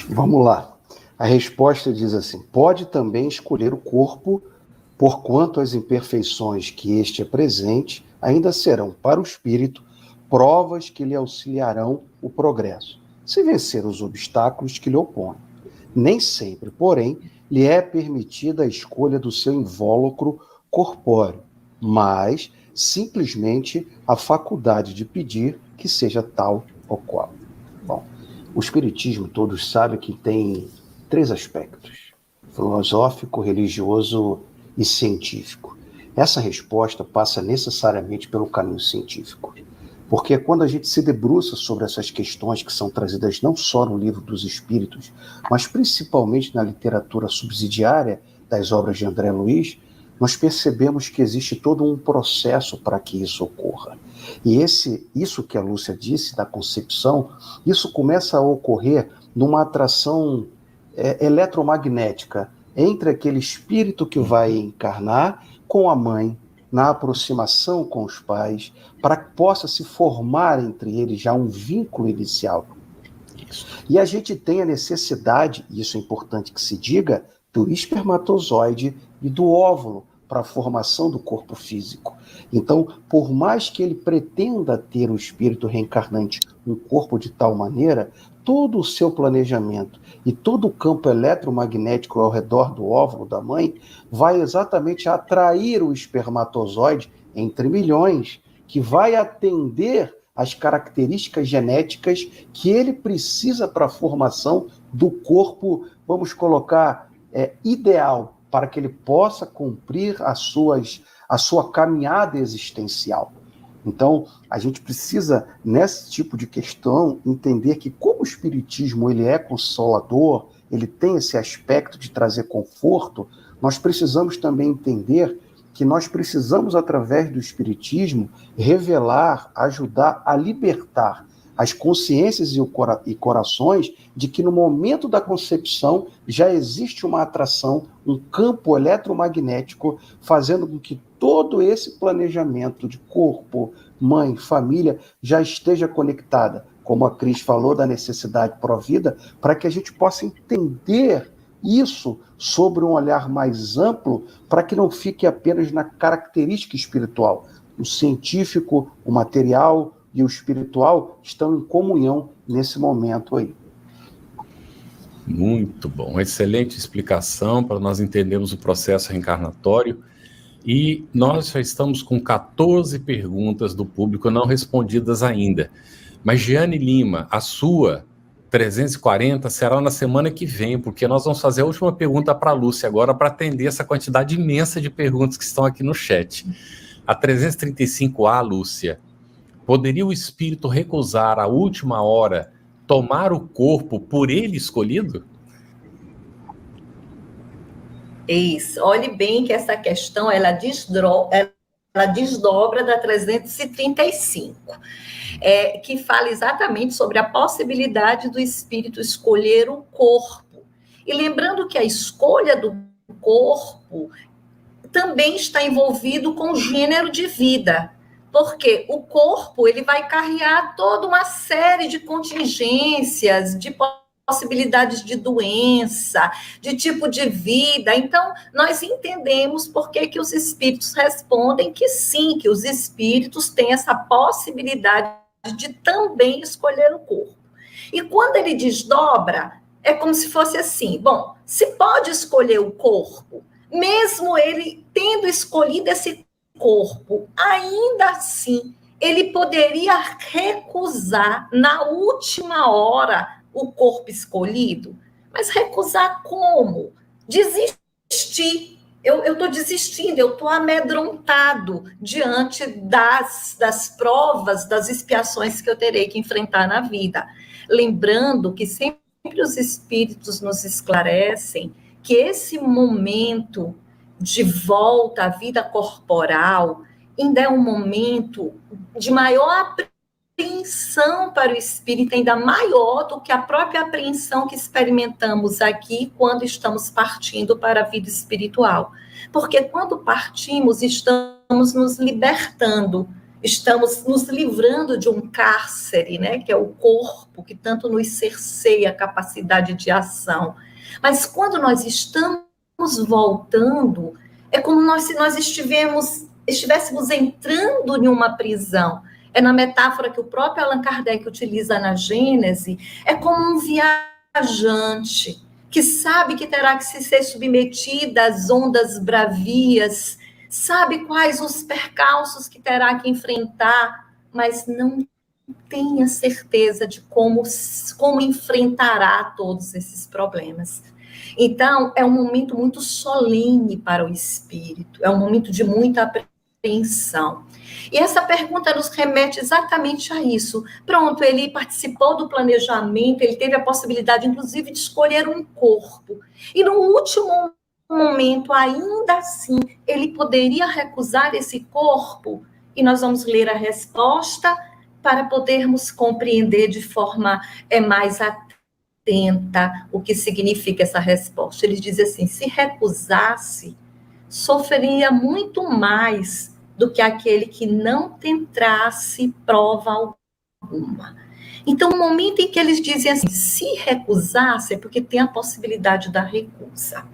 Vamos lá. A resposta diz assim: pode também escolher o corpo, porquanto as imperfeições que este apresente ainda serão para o espírito provas que lhe auxiliarão o progresso, se vencer os obstáculos que lhe opõem. Nem sempre, porém, lhe é permitida a escolha do seu invólucro corpóreo, mas simplesmente a faculdade de pedir que seja tal ou qual. Bom, o Espiritismo, todos sabem que tem 3 aspectos: filosófico, religioso e científico. Essa resposta passa necessariamente pelo caminho científico, porque quando a gente se debruça sobre essas questões que são trazidas não só no Livro dos Espíritos, mas principalmente na literatura subsidiária das obras de André Luiz, nós percebemos que existe todo um processo para que isso ocorra. E isso que a Lúcia disse da concepção, isso começa a ocorrer numa atração eletromagnética entre aquele espírito que vai encarnar com a mãe, na aproximação com os pais, para que possa se formar entre eles já um vínculo inicial. Isso. E a gente tem a necessidade, e isso é importante que se diga, do espermatozoide e do óvulo para a formação do corpo físico. Então, por mais que ele pretenda ter o espírito reencarnante um corpo de tal maneira, todo o seu planejamento e todo o campo eletromagnético ao redor do óvulo da mãe vai exatamente atrair o espermatozoide, entre milhões, que vai atender às características genéticas que ele precisa para a formação do corpo, vamos colocar, ideal, para que ele possa cumprir a sua caminhada existencial. Então, a gente precisa, nesse tipo de questão, entender que como o Espiritismo ele é consolador, ele tem esse aspecto de trazer conforto, nós precisamos também entender que nós precisamos, através do Espiritismo, revelar, ajudar a libertar as consciências e corações de que no momento da concepção já existe uma atração, um campo eletromagnético, fazendo com que todo esse planejamento de corpo, mãe, família, já esteja conectada, como a Cris falou, da necessidade pró-vida, para que a gente possa entender isso sobre um olhar mais amplo, para que não fique apenas na característica espiritual. O científico, o material e o espiritual estão em comunhão nesse momento aí. Muito bom, excelente explicação para nós entendermos o processo reencarnatório. E nós já estamos com 14 perguntas do público não respondidas ainda. Mas, Jeane Lima, a sua 340 será na semana que vem, porque nós vamos fazer a última pergunta para a Lúcia agora, para atender essa quantidade imensa de perguntas que estão aqui no chat. A 335A, Lúcia: poderia o espírito recusar à última hora tomar o corpo por ele escolhido? Isso. Olhe bem que essa questão ela desdobra da 335, que fala exatamente sobre a possibilidade do espírito escolher o corpo. E lembrando que a escolha do corpo também está envolvido com o gênero de vida, porque o corpo ele vai carregar toda uma série de contingências, de possibilidades de doença, de tipo de vida. Então, nós entendemos por que os espíritos respondem que sim, que os espíritos têm essa possibilidade de também escolher o corpo. E quando ele desdobra, é como se fosse assim: bom, se pode escolher o corpo, mesmo ele tendo escolhido esse corpo, ainda assim, ele poderia recusar na última hora o corpo escolhido. Mas recusar como? Desistir. Eu estou desistindo, eu estou amedrontado diante das provas, das expiações que eu terei que enfrentar na vida. Lembrando que sempre os espíritos nos esclarecem que esse momento de volta à vida corporal ainda é um momento de maior apreensão para o espírito, ainda maior do que a própria apreensão que experimentamos aqui quando estamos partindo para a vida espiritual. Porque quando partimos, estamos nos libertando, estamos nos livrando de um cárcere, né, que é o corpo, que tanto nos cerceia a capacidade de ação. Mas quando nós estamos voltando, é como se nós estivéssemos entrando em uma prisão. É na metáfora que o próprio Allan Kardec utiliza na Gênese, é como um viajante que sabe que terá que ser submetido às ondas bravias, sabe quais os percalços que terá que enfrentar, mas não tem a certeza de como enfrentará todos esses problemas. Então, é um momento muito solene para o espírito, é um momento de muita apreensão. E essa pergunta nos remete exatamente a isso. Pronto, ele participou do planejamento, ele teve a possibilidade, inclusive, de escolher um corpo. E no último momento, ainda assim, ele poderia recusar esse corpo? E nós vamos ler a resposta para podermos compreender de forma mais atenta o que significa essa resposta. Ele diz assim: se recusasse, sofreria muito mais do que aquele que não tentasse prova alguma. Então, no momento em que eles dizem assim, se recusasse, é porque tem a possibilidade da recusa.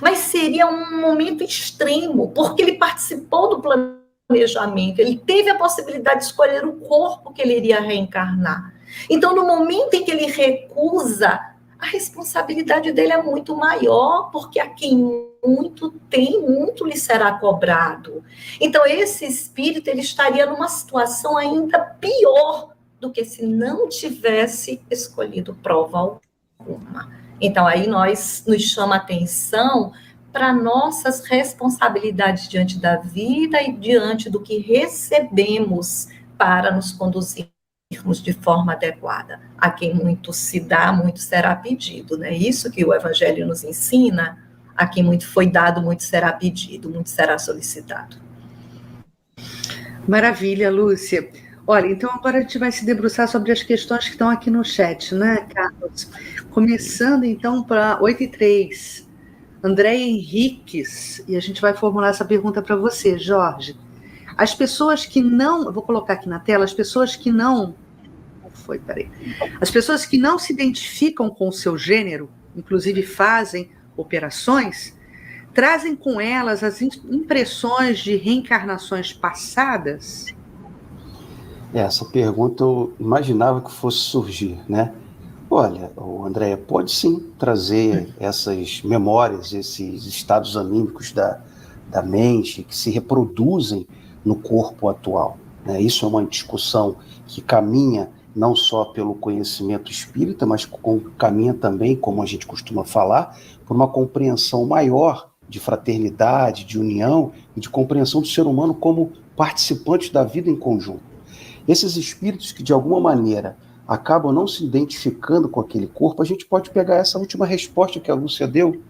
Mas seria um momento extremo, porque ele participou do planejamento, ele teve a possibilidade de escolher o corpo que ele iria reencarnar. Então, no momento em que ele recusa, a responsabilidade dele é muito maior, porque a quem muito tem, muito lhe será cobrado. Então, esse espírito, ele estaria numa situação ainda pior do que se não tivesse escolhido prova alguma. Então, aí nos chama a atenção para nossas responsabilidades diante da vida e diante do que recebemos para nos conduzirmos de forma adequada. A quem muito se dá, muito será pedido, né? Isso que o Evangelho nos ensina. A quem muito foi dado, muito será pedido, muito será solicitado. Maravilha, Lúcia. Olha, então agora a gente vai se debruçar sobre as questões que estão aqui no chat, né, Carlos? Começando, então, para 8h03. André Henriques, e a gente vai formular essa pergunta para você, Jorge. As pessoas que não... Eu vou colocar aqui na tela. As pessoas que não... As pessoas que não se identificam com o seu gênero, inclusive fazem operações, trazem com elas as impressões de reencarnações passadas? Essa pergunta eu imaginava que fosse surgir, né? Olha, Andréia, pode sim trazer essas memórias, esses estados anímicos da mente que se reproduzem no corpo atual, né? Isso é uma discussão que caminha não só pelo conhecimento espírita, mas caminha também, como a gente costuma falar, por uma compreensão maior de fraternidade, de união e de compreensão do ser humano como participante da vida em conjunto. Esses espíritos que, de alguma maneira, acabam não se identificando com aquele corpo, a gente pode pegar essa última resposta que a Lúcia deu.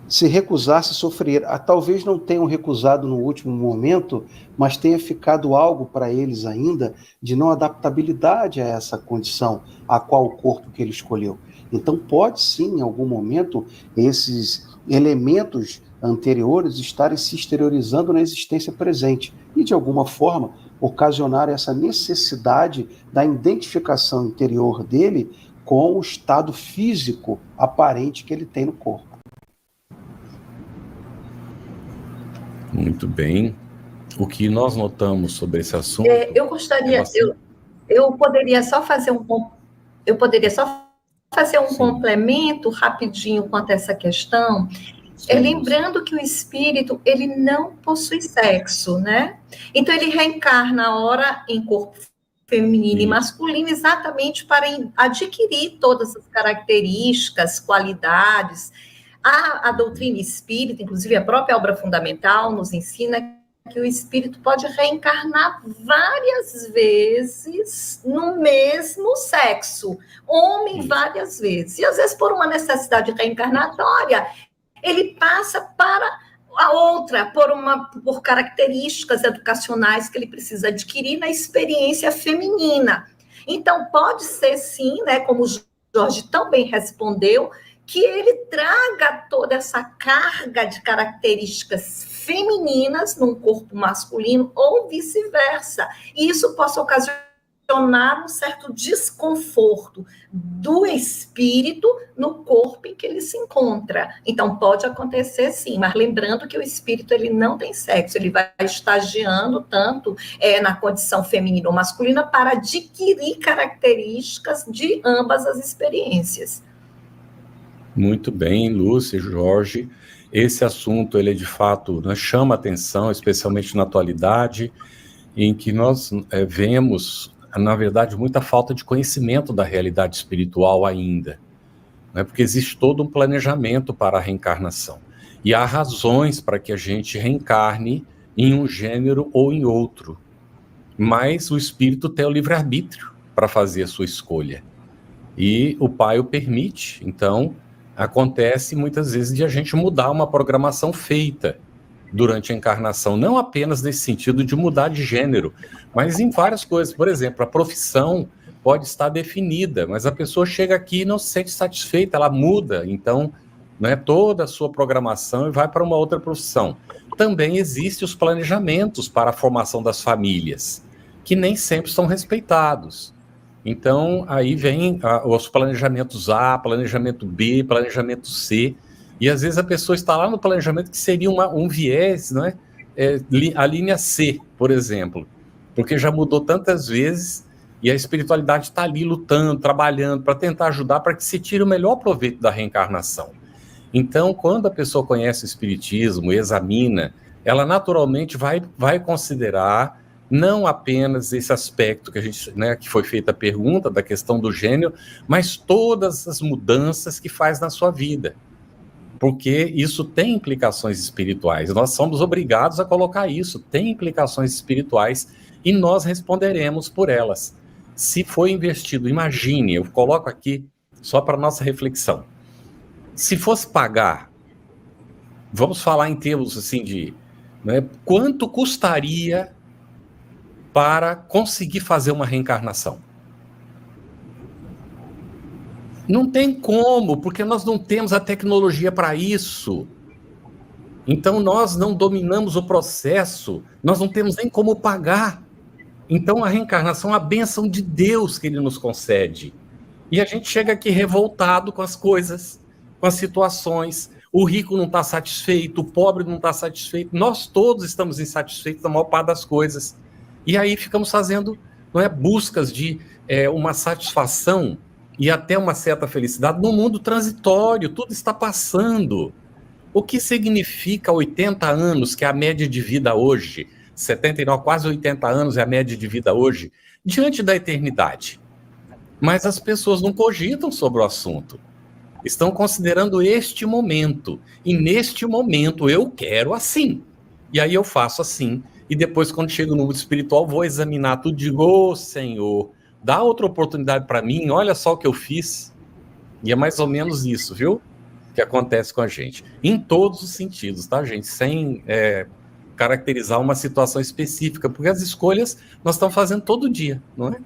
Se recusasse, sofrer. Talvez não tenham recusado no último momento, mas tenha ficado algo para eles ainda de não adaptabilidade a essa condição, a qual o corpo que ele escolheu. Então pode sim, em algum momento, esses elementos anteriores estarem se exteriorizando na existência presente e, de alguma forma, ocasionar essa necessidade da identificação interior dele com o estado físico aparente que ele tem no corpo. Muito bem. O que nós notamos sobre esse assunto... Eu gostaria... Eu poderia só fazer um complemento rapidinho quanto a essa questão. Lembrando que o espírito, ele não possui sexo, né? Então, ele reencarna, ora, em corpo feminino e masculino, exatamente para adquirir todas as características, qualidades. A doutrina espírita, inclusive a própria obra fundamental, nos ensina que o espírito pode reencarnar várias vezes no mesmo sexo, homem várias vezes, e às vezes por uma necessidade reencarnatória, ele passa para a outra, por características educacionais que ele precisa adquirir na experiência feminina. Então, pode ser sim, né, como o Jorge tão bem respondeu, que ele traga toda essa carga de características femininas num corpo masculino ou vice-versa. E isso possa ocasionar um certo desconforto do espírito no corpo em que ele se encontra. Então, pode acontecer sim, mas lembrando que o espírito ele não tem sexo, ele vai estagiando tanto na condição feminina ou masculina para adquirir características de ambas as experiências. Muito bem, Lúcia, Jorge. Esse assunto, ele de fato, né, chama atenção, especialmente na atualidade, em que nós vemos, na verdade, muita falta de conhecimento da realidade espiritual ainda, né, porque existe todo um planejamento para a reencarnação. E há razões para que a gente reencarne em um gênero ou em outro. Mas o espírito tem o livre-arbítrio para fazer a sua escolha. E o Pai o permite, então acontece muitas vezes de a gente mudar uma programação feita durante a encarnação, não apenas nesse sentido de mudar de gênero, mas em várias coisas. Por exemplo, a profissão pode estar definida, mas a pessoa chega aqui e não se sente satisfeita, ela muda, então, né, toda a sua programação e vai para uma outra profissão. Também existem os planejamentos para a formação das famílias, que nem sempre são respeitados. Então, aí vem os planejamentos A, planejamento B, planejamento C, e às vezes a pessoa está lá no planejamento que seria um viés, né? A linha C, por exemplo, porque já mudou tantas vezes e a espiritualidade está ali lutando, trabalhando para tentar ajudar para que se tire o melhor proveito da reencarnação. Então, quando a pessoa conhece o espiritismo e examina, ela naturalmente vai considerar não apenas esse aspecto que a gente, né, que foi feita a pergunta da questão do gênero, mas todas as mudanças que faz na sua vida, porque isso tem implicações espirituais. Nós somos obrigados a colocar isso, tem implicações espirituais e nós responderemos por elas. Se for investido, imagine, eu coloco aqui só para nossa reflexão. Se fosse pagar, vamos falar em termos assim de, né, quanto custaria para conseguir fazer uma reencarnação? Não tem como, porque nós não temos a tecnologia para isso. Então, nós não dominamos o processo, nós não temos nem como pagar. Então, a reencarnação é a bênção de Deus que Ele nos concede. E a gente chega aqui revoltado com as coisas, com as situações. O rico não está satisfeito, o pobre não está satisfeito. Nós todos estamos insatisfeitos da maior parte das coisas. E aí ficamos fazendo, não é, buscas de uma satisfação e até uma certa felicidade no mundo transitório, tudo está passando. O que significa 80 anos, que é a média de vida hoje, 79, quase 80 anos é a média de vida hoje, diante da eternidade? Mas as pessoas não cogitam sobre o assunto. Estão considerando este momento. E neste momento eu quero assim. E aí eu faço assim. E depois, quando chego no mundo espiritual, vou examinar tudo e digo, ô Senhor, dá outra oportunidade para mim, olha só o que eu fiz. E é mais ou menos isso, viu? Que acontece com a gente. Em todos os sentidos, tá, gente? Sem caracterizar uma situação específica, porque as escolhas nós estamos fazendo todo dia, não é?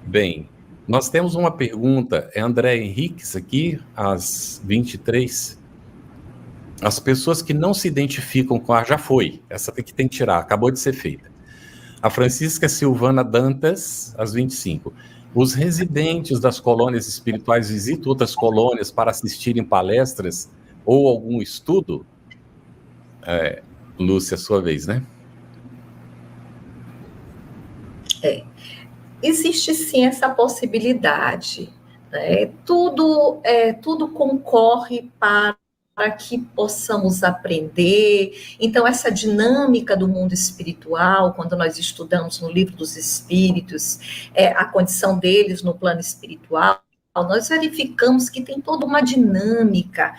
Bem, nós temos uma pergunta, é André Henriques aqui, às 23. As pessoas que não se identificam com já foi, essa tem que tirar, acabou de ser feita. A Francisca Silvana Dantas, às 25. Os residentes das colônias espirituais visitam outras colônias para assistirem palestras ou algum estudo? Lúcia, sua vez, né? Existe sim essa possibilidade. Tudo concorre para para que possamos aprender. Então, essa dinâmica do mundo espiritual, quando nós estudamos no Livro dos Espíritos, a condição deles no plano espiritual, nós verificamos que tem toda uma dinâmica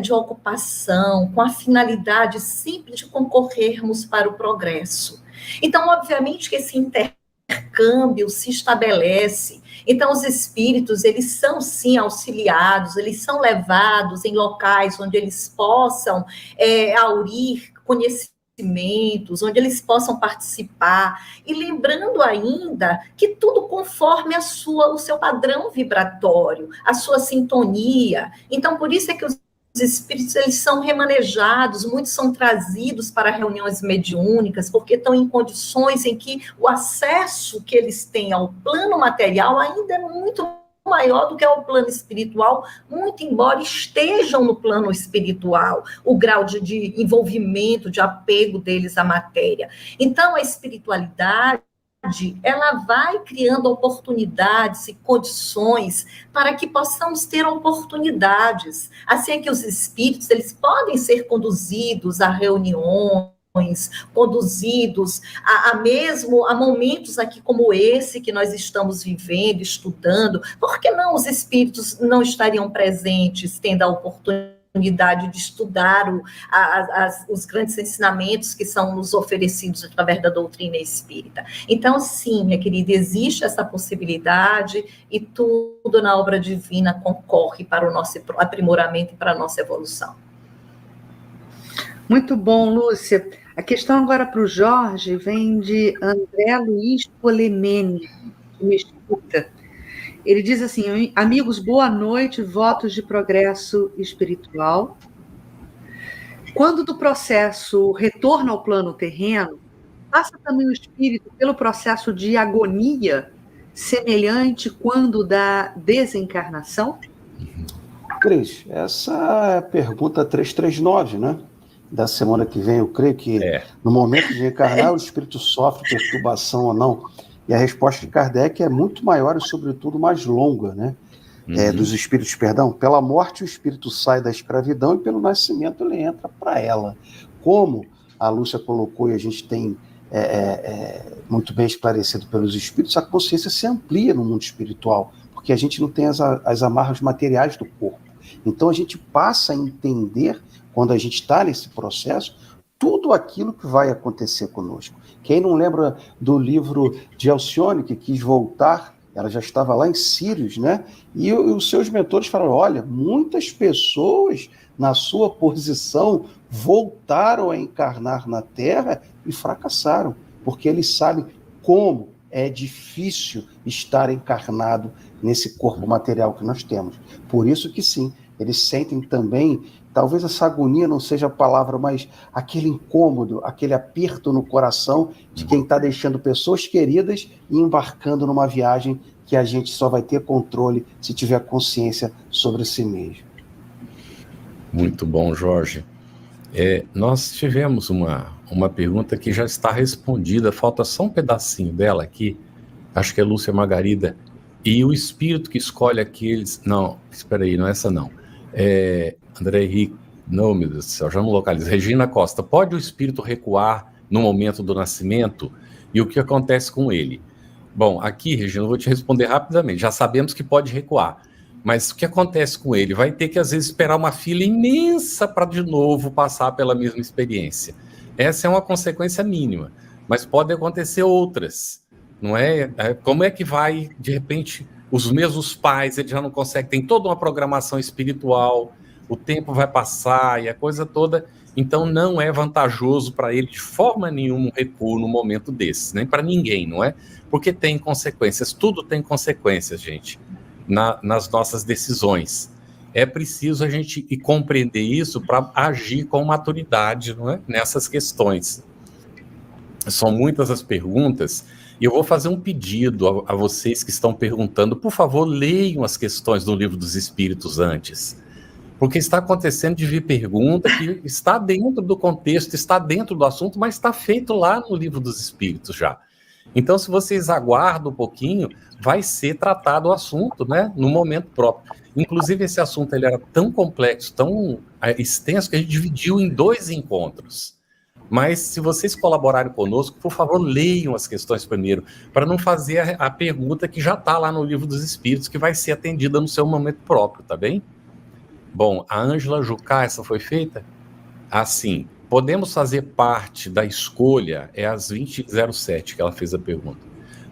de ocupação, com a finalidade sempre de concorrermos para o progresso. Então, obviamente que esse intercâmbio se estabelece. Então, os espíritos, eles são, sim, auxiliados, eles são levados em locais onde eles possam aurir conhecimentos, onde eles possam participar, e lembrando ainda que tudo conforme o seu padrão vibratório, a sua sintonia. Então, por isso é que os espíritos, eles são remanejados, muitos são trazidos para reuniões mediúnicas, porque estão em condições em que o acesso que eles têm ao plano material ainda é muito maior do que ao plano espiritual, muito embora estejam no plano espiritual, o grau de envolvimento, de apego deles à matéria. Então, a espiritualidade, ela vai criando oportunidades e condições para que possamos ter oportunidades. Assim é que os espíritos, eles podem ser conduzidos a reuniões, conduzidos a momentos aqui como esse que nós estamos vivendo, estudando. Por que não os espíritos não estariam presentes, tendo a oportunidade de estudar os grandes ensinamentos que são nos oferecidos através da doutrina espírita? Então, sim, minha querida, existe essa possibilidade e tudo na obra divina concorre para o nosso aprimoramento e para a nossa evolução. Muito bom, Lúcia. A questão agora para o Jorge vem de André Luiz Polemene, que me escuta. Ele diz assim: amigos, boa noite, votos de progresso espiritual. Quando do processo retorno ao plano terreno, passa também o espírito pelo processo de agonia, semelhante quando da desencarnação? Cris, essa é a pergunta 339, né? Da semana que vem, eu creio que no momento de encarnar, o espírito sofre perturbação ou não. E a resposta de Kardec é muito maior e, sobretudo, mais longa, né? Dos espíritos, perdão. Pela morte, o espírito sai da escravidão e pelo nascimento ele entra para ela. Como a Lúcia colocou e a gente tem muito bem esclarecido pelos espíritos, a consciência se amplia no mundo espiritual, porque a gente não tem as amarras materiais do corpo. Então a gente passa a entender, quando a gente está nesse processo, tudo aquilo que vai acontecer conosco. Quem não lembra do livro de Alcione, que quis voltar, ela já estava lá em Sírios, né? E os seus mentores falaram: olha, muitas pessoas na sua posição voltaram a encarnar na Terra e fracassaram, porque eles sabem como é difícil estar encarnado nesse corpo material que nós temos. Por isso que sim, eles sentem também, talvez essa agonia não seja a palavra, mas aquele incômodo, aquele aperto no coração de quem está deixando pessoas queridas e embarcando numa viagem que a gente só vai ter controle se tiver consciência sobre si mesmo. Muito bom, Jorge. Nós tivemos uma pergunta que já está respondida, falta só um pedacinho dela aqui, acho que é Lúcia Margarida. E o espírito que escolhe aqueles... Não, espera aí, não é essa não. André Henrique, não, meu Deus do céu, já não localizo. Regina Costa, pode o espírito recuar no momento do nascimento? E o que acontece com ele? Bom, aqui, Regina, eu vou te responder rapidamente. Já sabemos que pode recuar, mas o que acontece com ele? Vai ter que, às vezes, esperar uma fila imensa para, de novo, passar pela mesma experiência. Essa é uma consequência mínima, mas pode acontecer outras, não é? Como é que vai, de repente, os mesmos pais, eles já não conseguem, tem toda uma programação espiritual, o tempo vai passar e a coisa toda, então não é vantajoso para ele de forma nenhuma um recuo no momento desse, nem para ninguém, não é? Porque tem consequências, tudo tem consequências, gente, nas nossas decisões. É preciso a gente compreender isso para agir com maturidade, não é? Nessas questões. São muitas as perguntas, e eu vou fazer um pedido a vocês que estão perguntando, por favor, leiam as questões do Livro dos Espíritos antes, porque está acontecendo de vir pergunta que está dentro do contexto, está dentro do assunto, mas está feito lá no Livro dos Espíritos já. Então, se vocês aguardam um pouquinho, vai ser tratado o assunto, né, no momento próprio. Inclusive, esse assunto ele era tão complexo, tão extenso, que a gente dividiu em 2 encontros. Mas, se vocês colaborarem conosco, por favor, leiam as questões primeiro, para não fazer a pergunta que já está lá no Livro dos Espíritos, que vai ser atendida no seu momento próprio, tá bem? Bom, a Ângela Jucá, essa foi feita? Assim, podemos fazer parte da escolha, é às 20h07 que ela fez a pergunta.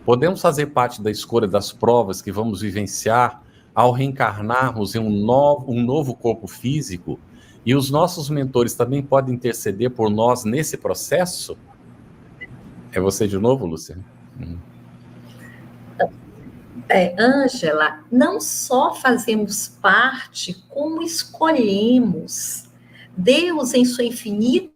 Podemos fazer parte da escolha das provas que vamos vivenciar ao reencarnarmos em um novo corpo físico? E os nossos mentores também podem interceder por nós nesse processo? É você de novo, Lúcia? Ângela, não só fazemos parte, como escolhemos. Deus, em sua infinita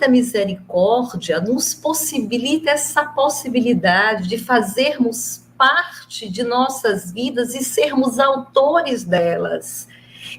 misericórdia, nos possibilita essa possibilidade de fazermos parte de nossas vidas e sermos autores delas.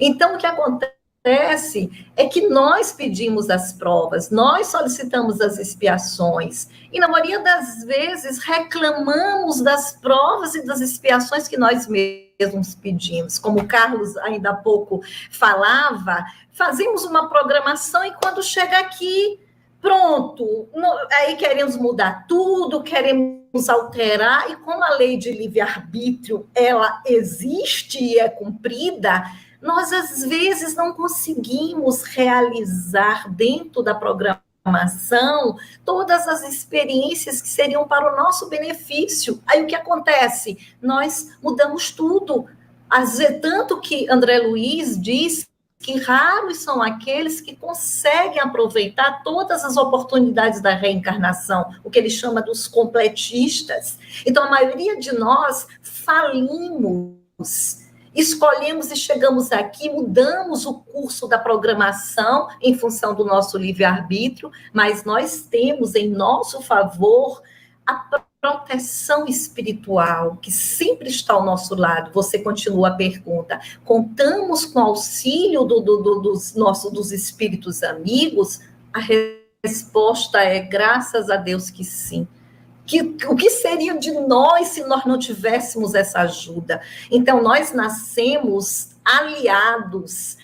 Então, o que acontece é que nós pedimos as provas, nós solicitamos as expiações, e na maioria das vezes reclamamos das provas e das expiações que nós mesmos pedimos. Como o Carlos ainda há pouco falava, fazemos uma programação e quando chega aqui, pronto, aí queremos mudar tudo, queremos alterar, e como a lei de livre-arbítrio, ela existe e é cumprida, nós, às vezes, não conseguimos realizar dentro da programação todas as experiências que seriam para o nosso benefício. Aí, o que acontece? Nós mudamos tudo. Tanto que André Luiz diz que raros são aqueles que conseguem aproveitar todas as oportunidades da reencarnação, o que ele chama dos completistas. Então, a maioria de nós falimos, escolhemos e chegamos aqui, mudamos o curso da programação em função do nosso livre-arbítrio, mas nós temos em nosso favor a proteção espiritual, que sempre está ao nosso lado. Você continua a pergunta. Contamos com o auxílio dos espíritos amigos? A resposta é graças a Deus que sim. O que seria de nós se nós não tivéssemos essa ajuda? Então, nós nascemos aliados,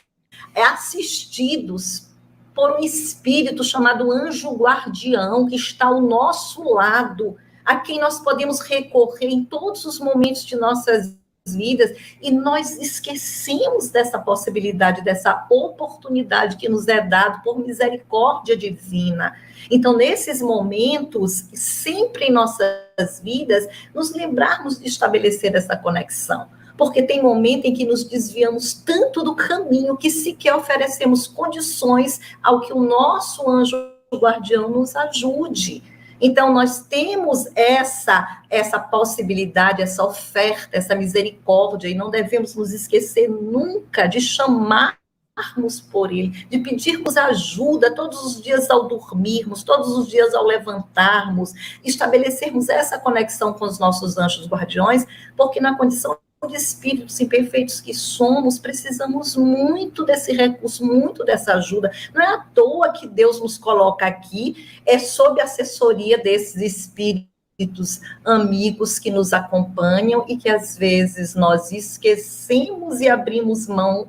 assistidos por um espírito chamado anjo guardião, que está ao nosso lado, a quem nós podemos recorrer em todos os momentos de nossas vidas, e nós esquecemos dessa possibilidade, dessa oportunidade que nos é dado por misericórdia divina. Então, nesses momentos, sempre em nossas vidas, nos lembrarmos de estabelecer essa conexão, porque tem momento em que nos desviamos tanto do caminho que sequer oferecemos condições ao que o nosso anjo guardião nos ajude. Então, nós temos essa possibilidade, essa oferta, essa misericórdia, e não devemos nos esquecer nunca de chamarmos por ele, de pedirmos ajuda todos os dias ao dormirmos, todos os dias ao levantarmos, estabelecermos essa conexão com os nossos anjos guardiões, porque na condição de espíritos imperfeitos que somos, precisamos muito desse recurso, muito dessa ajuda. Não é à toa que Deus nos coloca aqui, é sob a assessoria desses espíritos amigos que nos acompanham e que às vezes nós esquecemos e abrimos mão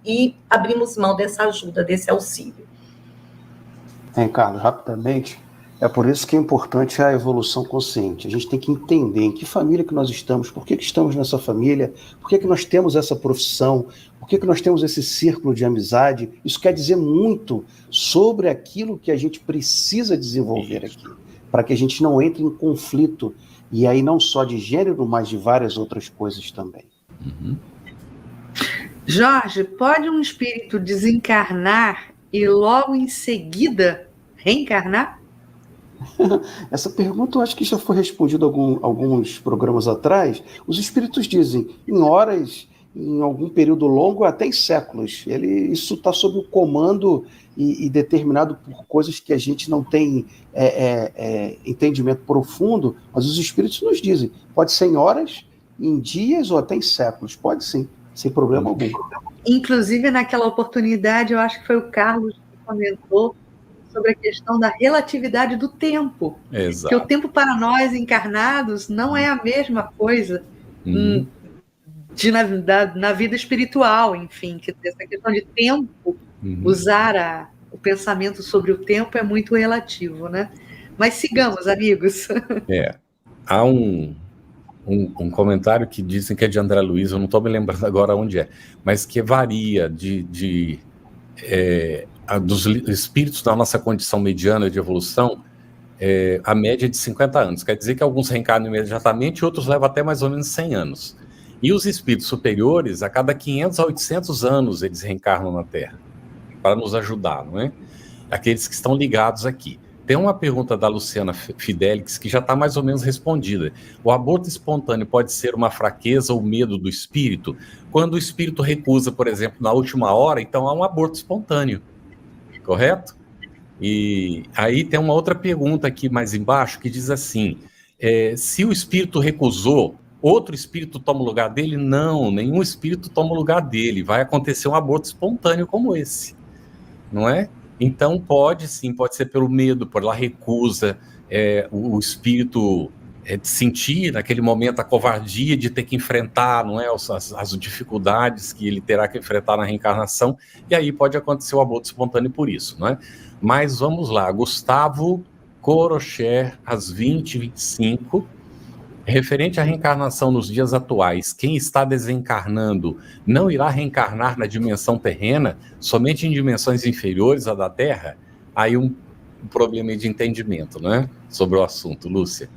dessa ajuda, desse auxílio. Carlos, rapidamente, é por isso que é importante a evolução consciente. A gente tem que entender em que família que nós estamos, por que estamos nessa família, por que nós temos essa profissão, por que nós temos esse círculo de amizade. Isso quer dizer muito sobre aquilo que a gente precisa desenvolver aqui, para que a gente não entre em conflito, e aí não só de gênero, mas de várias outras coisas também. Uhum. Jorge, pode um espírito desencarnar e logo em seguida reencarnar? Essa pergunta eu acho que já foi respondida alguns programas atrás. Os espíritos dizem, em horas, em algum período longo, até em séculos. Isso está sob o comando e determinado por coisas que a gente não tem entendimento profundo, mas os espíritos nos dizem, pode ser em horas, em dias ou até em séculos. Pode sim, sem problema algum. Inclusive, naquela oportunidade, eu acho que foi o Carlos que comentou sobre a questão da relatividade do tempo. Exato. Que o tempo para nós encarnados não é a mesma coisa na vida espiritual, enfim, que essa questão de tempo, usar o pensamento sobre o tempo é muito relativo, né? Mas sigamos, amigos. Há um comentário que dizem que é de André Luiz, eu não estou me lembrando agora onde é, mas que varia dos espíritos da nossa condição mediana de evolução, a média é de 50 anos. Quer dizer que alguns reencarnam imediatamente e outros levam até mais ou menos 100 anos. E os espíritos superiores, a cada 500 a 800 anos, eles reencarnam na Terra, para nos ajudar, não é? Aqueles que estão ligados aqui. Tem uma pergunta da Luciana Fidelix que já está mais ou menos respondida. O aborto espontâneo pode ser uma fraqueza ou medo do espírito? Quando o espírito recusa, por exemplo, na última hora, então há um aborto espontâneo, correto? E aí tem uma outra pergunta aqui mais embaixo que diz assim, se o espírito recusou, outro espírito toma o lugar dele? Não, nenhum espírito toma o lugar dele. Vai acontecer um aborto espontâneo como esse, não é? Então pode ser pelo medo, pela recusa, o espírito sentir naquele momento a covardia de ter que enfrentar, não é, as dificuldades que ele terá que enfrentar na reencarnação, e aí pode acontecer o aborto espontâneo por isso, não é? Mas vamos lá, Gustavo Corocher, às 20h25, referente à reencarnação nos dias atuais, quem está desencarnando não irá reencarnar na dimensão terrena, somente em dimensões inferiores à da Terra? Aí um problema de entendimento, né, sobre o assunto, Lúcia.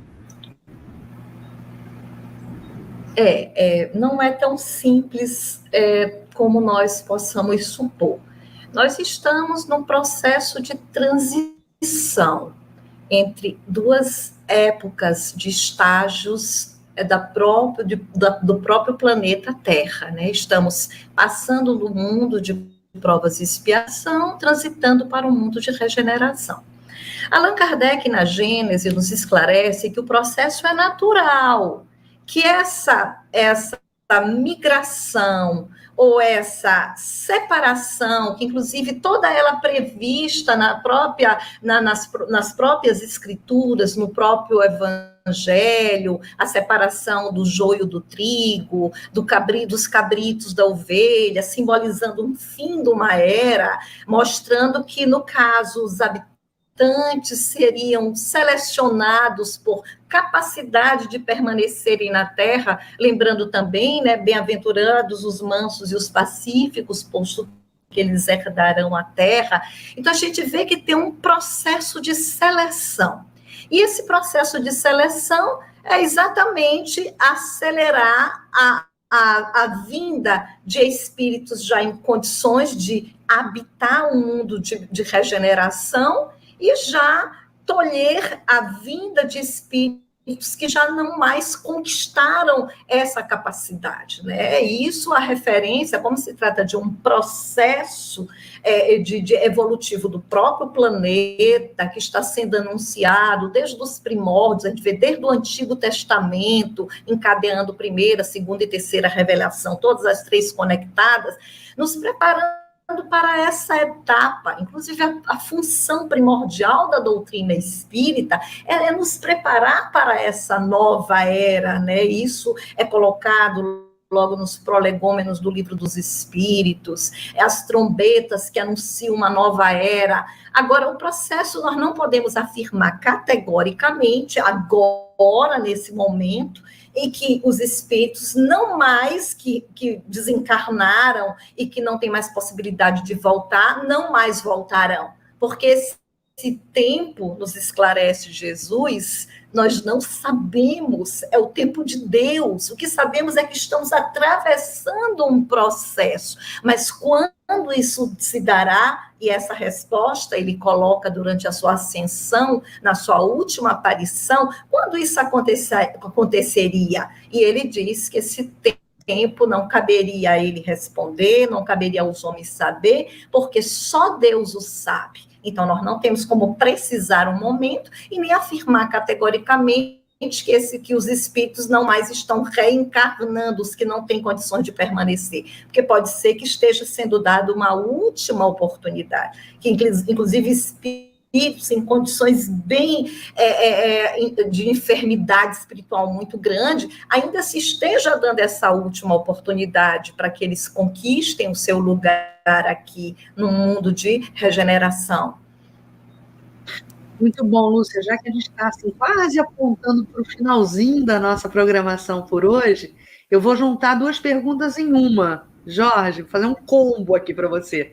Não é tão simples como nós possamos supor. Nós estamos num processo de transição entre duas épocas de estágios do próprio planeta Terra, né? Estamos passando do mundo de provas e expiação, transitando para o mundo de regeneração. Allan Kardec, na Gênese, nos esclarece que o processo é natural, que essa migração ou essa separação, que inclusive toda ela prevista nas próprias escrituras, no próprio Evangelho, a separação do joio do trigo, dos cabritos da ovelha, simbolizando um fim de uma era, mostrando que, no caso, os habitantes seriam selecionados por capacidade de permanecerem na terra, lembrando também, né, bem-aventurados os mansos e os pacíficos, posto que eles herdarão a terra. Então, a gente vê que tem um processo de seleção. E esse processo de seleção é exatamente acelerar a vinda de espíritos já em condições de habitar um mundo de regeneração e já tolher a vinda de espíritos que já não mais conquistaram essa capacidade, né? E isso, a referência, como se trata de um processo de evolutivo do próprio planeta, que está sendo anunciado desde os primórdios, a gente vê desde o Antigo Testamento, encadeando primeira, segunda e terceira revelação, todas as três conectadas, nos preparando para essa etapa. Inclusive, a função primordial da doutrina espírita é nos preparar para essa nova era, né? Isso é colocado logo nos prolegômenos do Livro dos Espíritos, as trombetas que anunciam uma nova era. Agora, o processo nós não podemos afirmar categoricamente, agora, nesse momento, em que os espíritos não mais que desencarnaram e que não tem mais possibilidade de voltar, não mais voltarão. Porque esse tempo, nos esclarece Jesus, nós não sabemos, é o tempo de Deus. O que sabemos é que estamos atravessando um processo. Mas quando isso se dará, e essa resposta ele coloca durante a sua ascensão, na sua última aparição, quando isso aconteceria? E ele diz que esse tempo não caberia a ele responder, não caberia aos homens saber, porque só Deus o sabe. Então, nós não temos como precisar um momento e nem afirmar categoricamente que os espíritos não mais estão reencarnando, os que não têm condições de permanecer, porque pode ser que esteja sendo dada uma última oportunidade, que inclusive espíritos em condições bem de enfermidade espiritual muito grande, ainda se esteja dando essa última oportunidade para que eles conquistem o seu lugar aqui no mundo de regeneração. Muito bom, Lúcia. Já que a gente está assim, quase apontando para o finalzinho da nossa programação por hoje, eu vou juntar duas perguntas em uma. Jorge, vou fazer um combo aqui para você.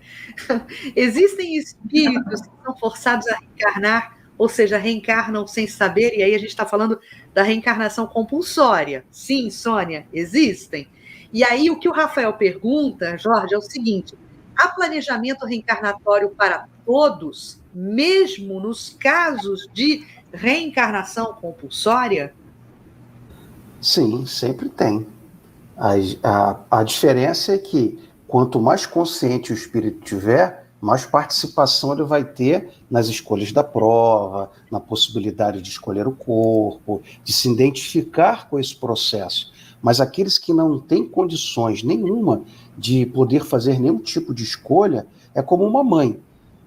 Existem espíritos que são forçados a reencarnar, ou seja, reencarnam sem saber, e aí a gente está falando da reencarnação compulsória. Sim, Sônia, existem. E aí o que o Rafael pergunta, Jorge, é o seguinte: há planejamento reencarnatório para todos, mesmo nos casos de reencarnação compulsória? Sim, sempre tem. A diferença é que quanto mais consciente o espírito tiver, mais participação ele vai ter nas escolhas da prova, na possibilidade de escolher o corpo, de se identificar com esse processo. Mas aqueles que não têm condições nenhuma de poder fazer nenhum tipo de escolha, é como uma mãe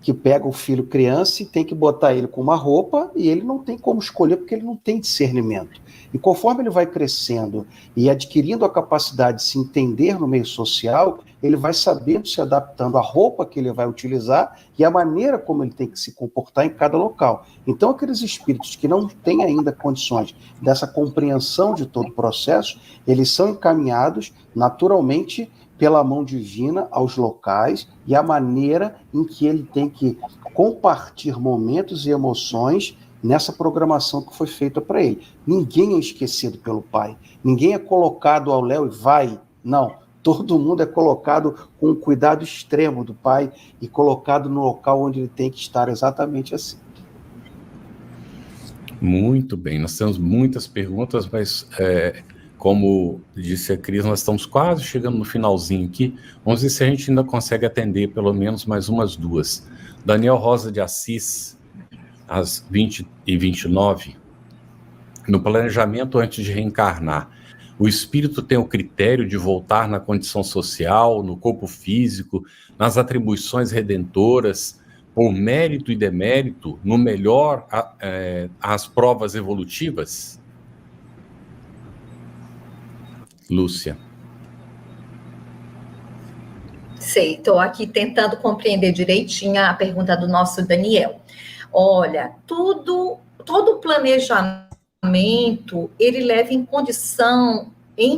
que pega o filho criança e tem que botar ele com uma roupa e ele não tem como escolher porque ele não tem discernimento. E conforme ele vai crescendo e adquirindo a capacidade de se entender no meio social, ele vai sabendo, se adaptando à roupa que ele vai utilizar e à maneira como ele tem que se comportar em cada local. Então, aqueles espíritos que não têm ainda condições dessa compreensão de todo o processo, eles são encaminhados naturalmente pela mão divina aos locais e a maneira em que ele tem que compartilhar momentos e emoções nessa programação que foi feita para ele. Ninguém é esquecido pelo Pai, ninguém é colocado ao léu e vai, não. Todo mundo é colocado com um cuidado extremo do Pai e colocado no local onde ele tem que estar exatamente assim. Muito bem, nós temos muitas perguntas, mas como disse a Cris, nós estamos quase chegando no finalzinho aqui. Vamos ver se a gente ainda consegue atender pelo menos mais umas duas. Daniel Rosa de Assis, às 20h29, no planejamento antes de reencarnar, o espírito tem o critério de voltar na condição social, no corpo físico, nas atribuições redentoras, por mérito e demérito, no melhor, as provas evolutivas? Lúcia. Sei, estou aqui tentando compreender direitinho a pergunta do nosso Daniel. Olha, todo planejamento, ele leva em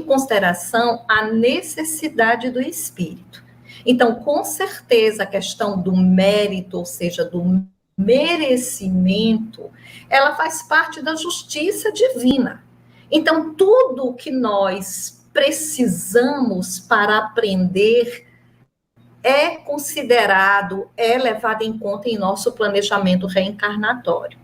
consideração a necessidade do espírito. Então, com certeza, a questão do mérito, ou seja, do merecimento, ela faz parte da justiça divina. Então, tudo que nós precisamos para aprender é considerado, é levado em conta em nosso planejamento reencarnatório.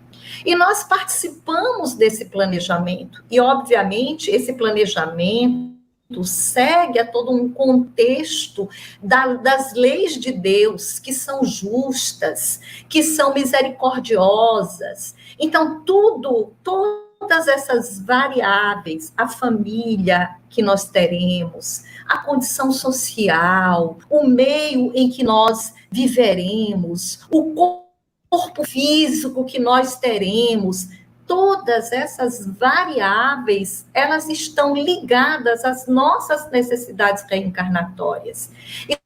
E nós participamos desse planejamento. E, obviamente, esse planejamento segue a todo um contexto das leis de Deus, que são justas, que são misericordiosas. Então, todas essas variáveis, a família que nós teremos, a condição social, o meio em que nós viveremos, o corpo físico que nós teremos, todas essas variáveis, elas estão ligadas às nossas necessidades reencarnatórias. E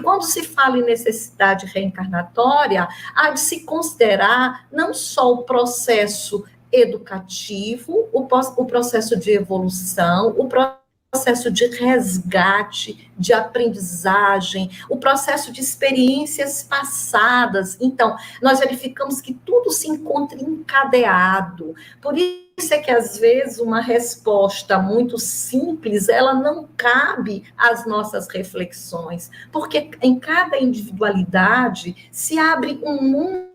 quando se fala em necessidade reencarnatória, há de se considerar não só o processo educativo, o processo de evolução, o processo de resgate, de aprendizagem, o processo de experiências passadas. Então, nós verificamos que tudo se encontra encadeado. Por isso é que, às vezes, uma resposta muito simples, ela não cabe às nossas reflexões, porque em cada individualidade se abre um mundo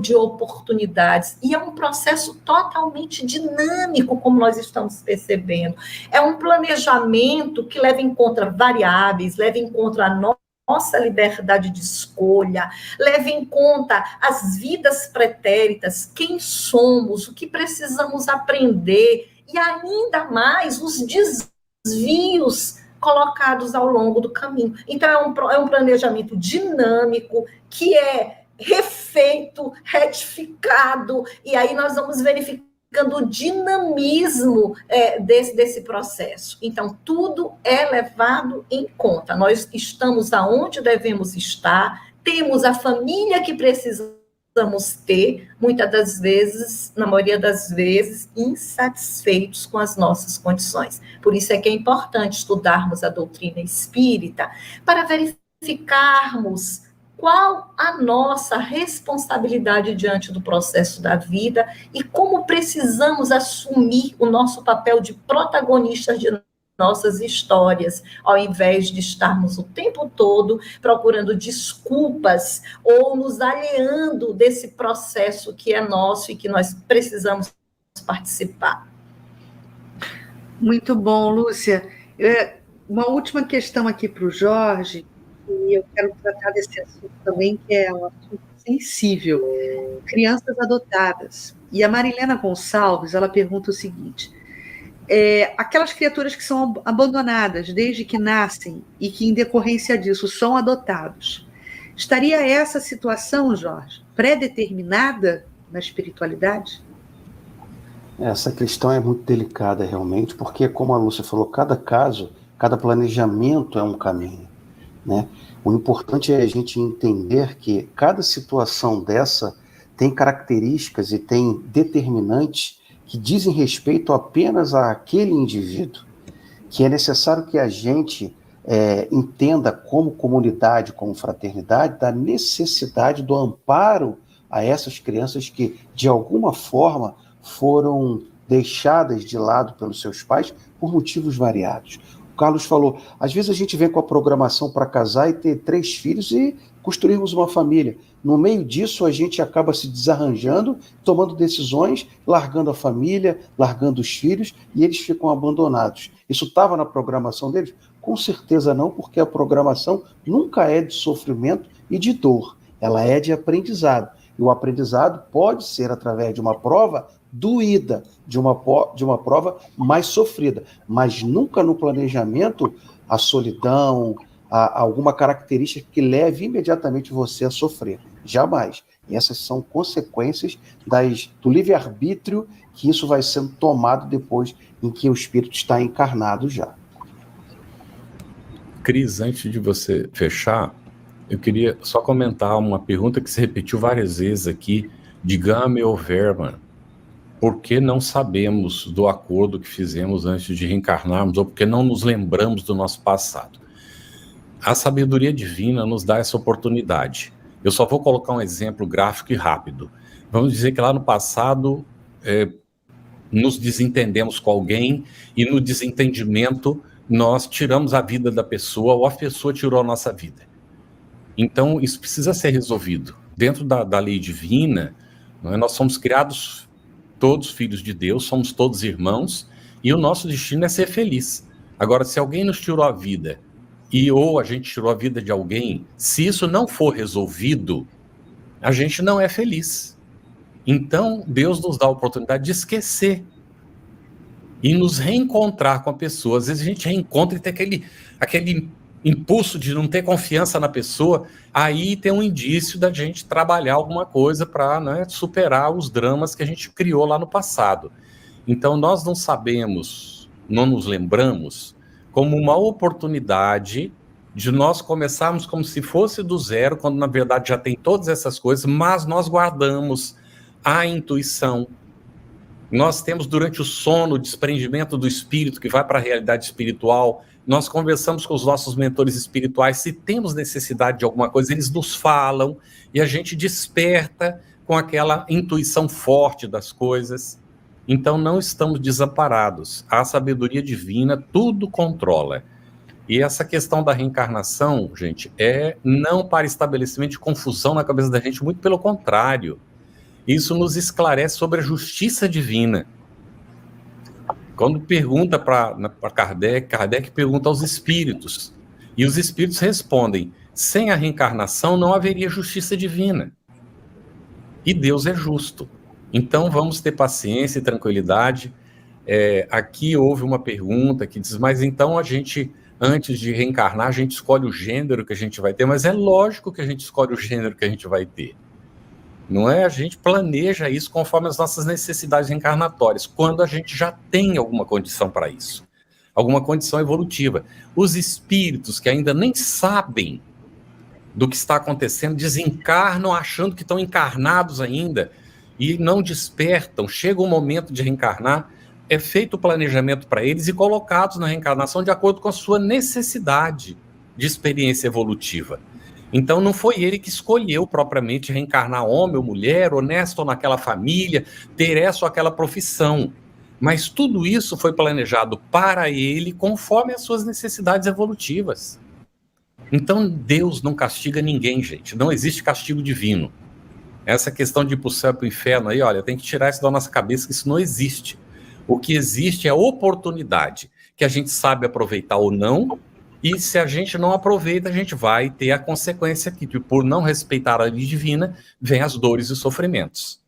de oportunidades, e é um processo totalmente dinâmico, como nós estamos percebendo. É um planejamento que leva em conta variáveis, leva em conta a nossa liberdade de escolha, leva em conta as vidas pretéritas, quem somos, o que precisamos aprender, e ainda mais os desvios colocados ao longo do caminho. Então, é um planejamento dinâmico, que é refeito, retificado, e aí nós vamos verificando o dinamismo desse processo. Então, tudo é levado em conta. Nós estamos aonde devemos estar, temos a família que precisamos ter, muitas das vezes, na maioria das vezes, insatisfeitos com as nossas condições. Por isso é que é importante estudarmos a doutrina espírita para verificarmos qual a nossa responsabilidade diante do processo da vida e como precisamos assumir o nosso papel de protagonistas de nossas histórias, ao invés de estarmos o tempo todo procurando desculpas ou nos alheando desse processo que é nosso e que nós precisamos participar. Muito bom, Lúcia. Uma última questão aqui para o Jorge, e eu quero tratar desse assunto também, que é um assunto sensível. Crianças adotadas. E a Marilena Gonçalves, ela pergunta o seguinte: aquelas criaturas que são abandonadas desde que nascem e que, em decorrência disso, são adotados, estaria essa situação, Jorge, pré-determinada na espiritualidade? Essa questão é muito delicada, realmente, porque, como a Lúcia falou, cada caso, cada planejamento é um caminho, né? O importante é a gente entender que cada situação dessa tem características e tem determinantes que dizem respeito apenas àquele indivíduo, que é necessário que a gente entenda como comunidade, como fraternidade, da necessidade do amparo a essas crianças que, de alguma forma, foram deixadas de lado pelos seus pais por motivos variados. O Carlos falou, às vezes a gente vem com a programação para casar e ter 3 filhos e construirmos uma família. No meio disso, a gente acaba se desarranjando, tomando decisões, largando a família, largando os filhos, e eles ficam abandonados. Isso estava na programação deles? Com certeza não, porque a programação nunca é de sofrimento e de dor. Ela é de aprendizado. E o aprendizado pode ser através de uma prova doída, de uma prova mais sofrida, mas nunca no planejamento a solidão, alguma característica que leve imediatamente você a sofrer. Jamais. E essas são consequências do livre-arbítrio, que isso vai sendo tomado depois em que o espírito está encarnado já. Cris, antes de você fechar, eu queria só comentar uma pergunta que se repetiu várias vezes aqui, de Gamel Verman. Por que não sabemos do acordo que fizemos antes de reencarnarmos, ou porque não nos lembramos do nosso passado? A sabedoria divina nos dá essa oportunidade. Eu só vou colocar um exemplo gráfico e rápido. Vamos dizer que lá no passado nos desentendemos com alguém e no desentendimento nós tiramos a vida da pessoa ou a pessoa tirou a nossa vida. Então isso precisa ser resolvido. Dentro da lei divina, nós somos criados todos filhos de Deus, somos todos irmãos e o nosso destino é ser feliz. Agora, se alguém nos tirou a vida ou a gente tirou a vida de alguém, se isso não for resolvido, a gente não é feliz. Então, Deus nos dá a oportunidade de esquecer e nos reencontrar com a pessoa. Às vezes a gente reencontra e tem aquele impulso de não ter confiança na pessoa, aí tem um indício da gente trabalhar alguma coisa para, né, superar os dramas que a gente criou lá no passado. Então, nós não sabemos, não nos lembramos, como uma oportunidade de nós começarmos como se fosse do zero, quando na verdade já tem todas essas coisas, mas nós guardamos a intuição. Nós temos durante o sono o desprendimento do espírito que vai para a realidade espiritual. Nós conversamos com os nossos mentores espirituais, se temos necessidade de alguma coisa, eles nos falam e a gente desperta com aquela intuição forte das coisas. Então não estamos desamparados. A sabedoria divina tudo controla. E essa questão da reencarnação, gente, é não para estabelecimento de confusão na cabeça da gente, muito pelo contrário. Isso nos esclarece sobre a justiça divina. Quando pergunta para Kardec pergunta aos espíritos. E os espíritos respondem, sem a reencarnação não haveria justiça divina. E Deus é justo. Então vamos ter paciência e tranquilidade. Aqui houve uma pergunta que diz, mas então a gente, antes de reencarnar, a gente escolhe o gênero que a gente vai ter, mas é lógico que a gente escolhe o gênero que a gente vai ter. Não é? A gente planeja isso conforme as nossas necessidades reencarnatórias, quando a gente já tem alguma condição para isso, alguma condição evolutiva. Os espíritos que ainda nem sabem do que está acontecendo, desencarnam achando que estão encarnados ainda e não despertam. Chega o momento de reencarnar, é feito o planejamento para eles e colocados na reencarnação de acordo com a sua necessidade de experiência evolutiva. Então não foi ele que escolheu propriamente reencarnar homem ou mulher, honesto ou naquela família, ter essa ou aquela profissão. Mas tudo isso foi planejado para ele conforme as suas necessidades evolutivas. Então Deus não castiga ninguém, gente. Não existe castigo divino. Essa questão de ir para o céu e para o inferno aí, olha, tem que tirar isso da nossa cabeça, que isso não existe. O que existe é a oportunidade, que a gente sabe aproveitar ou não, e se a gente não aproveita, a gente vai ter a consequência que, por não respeitar a lei divina, vem as dores e sofrimentos.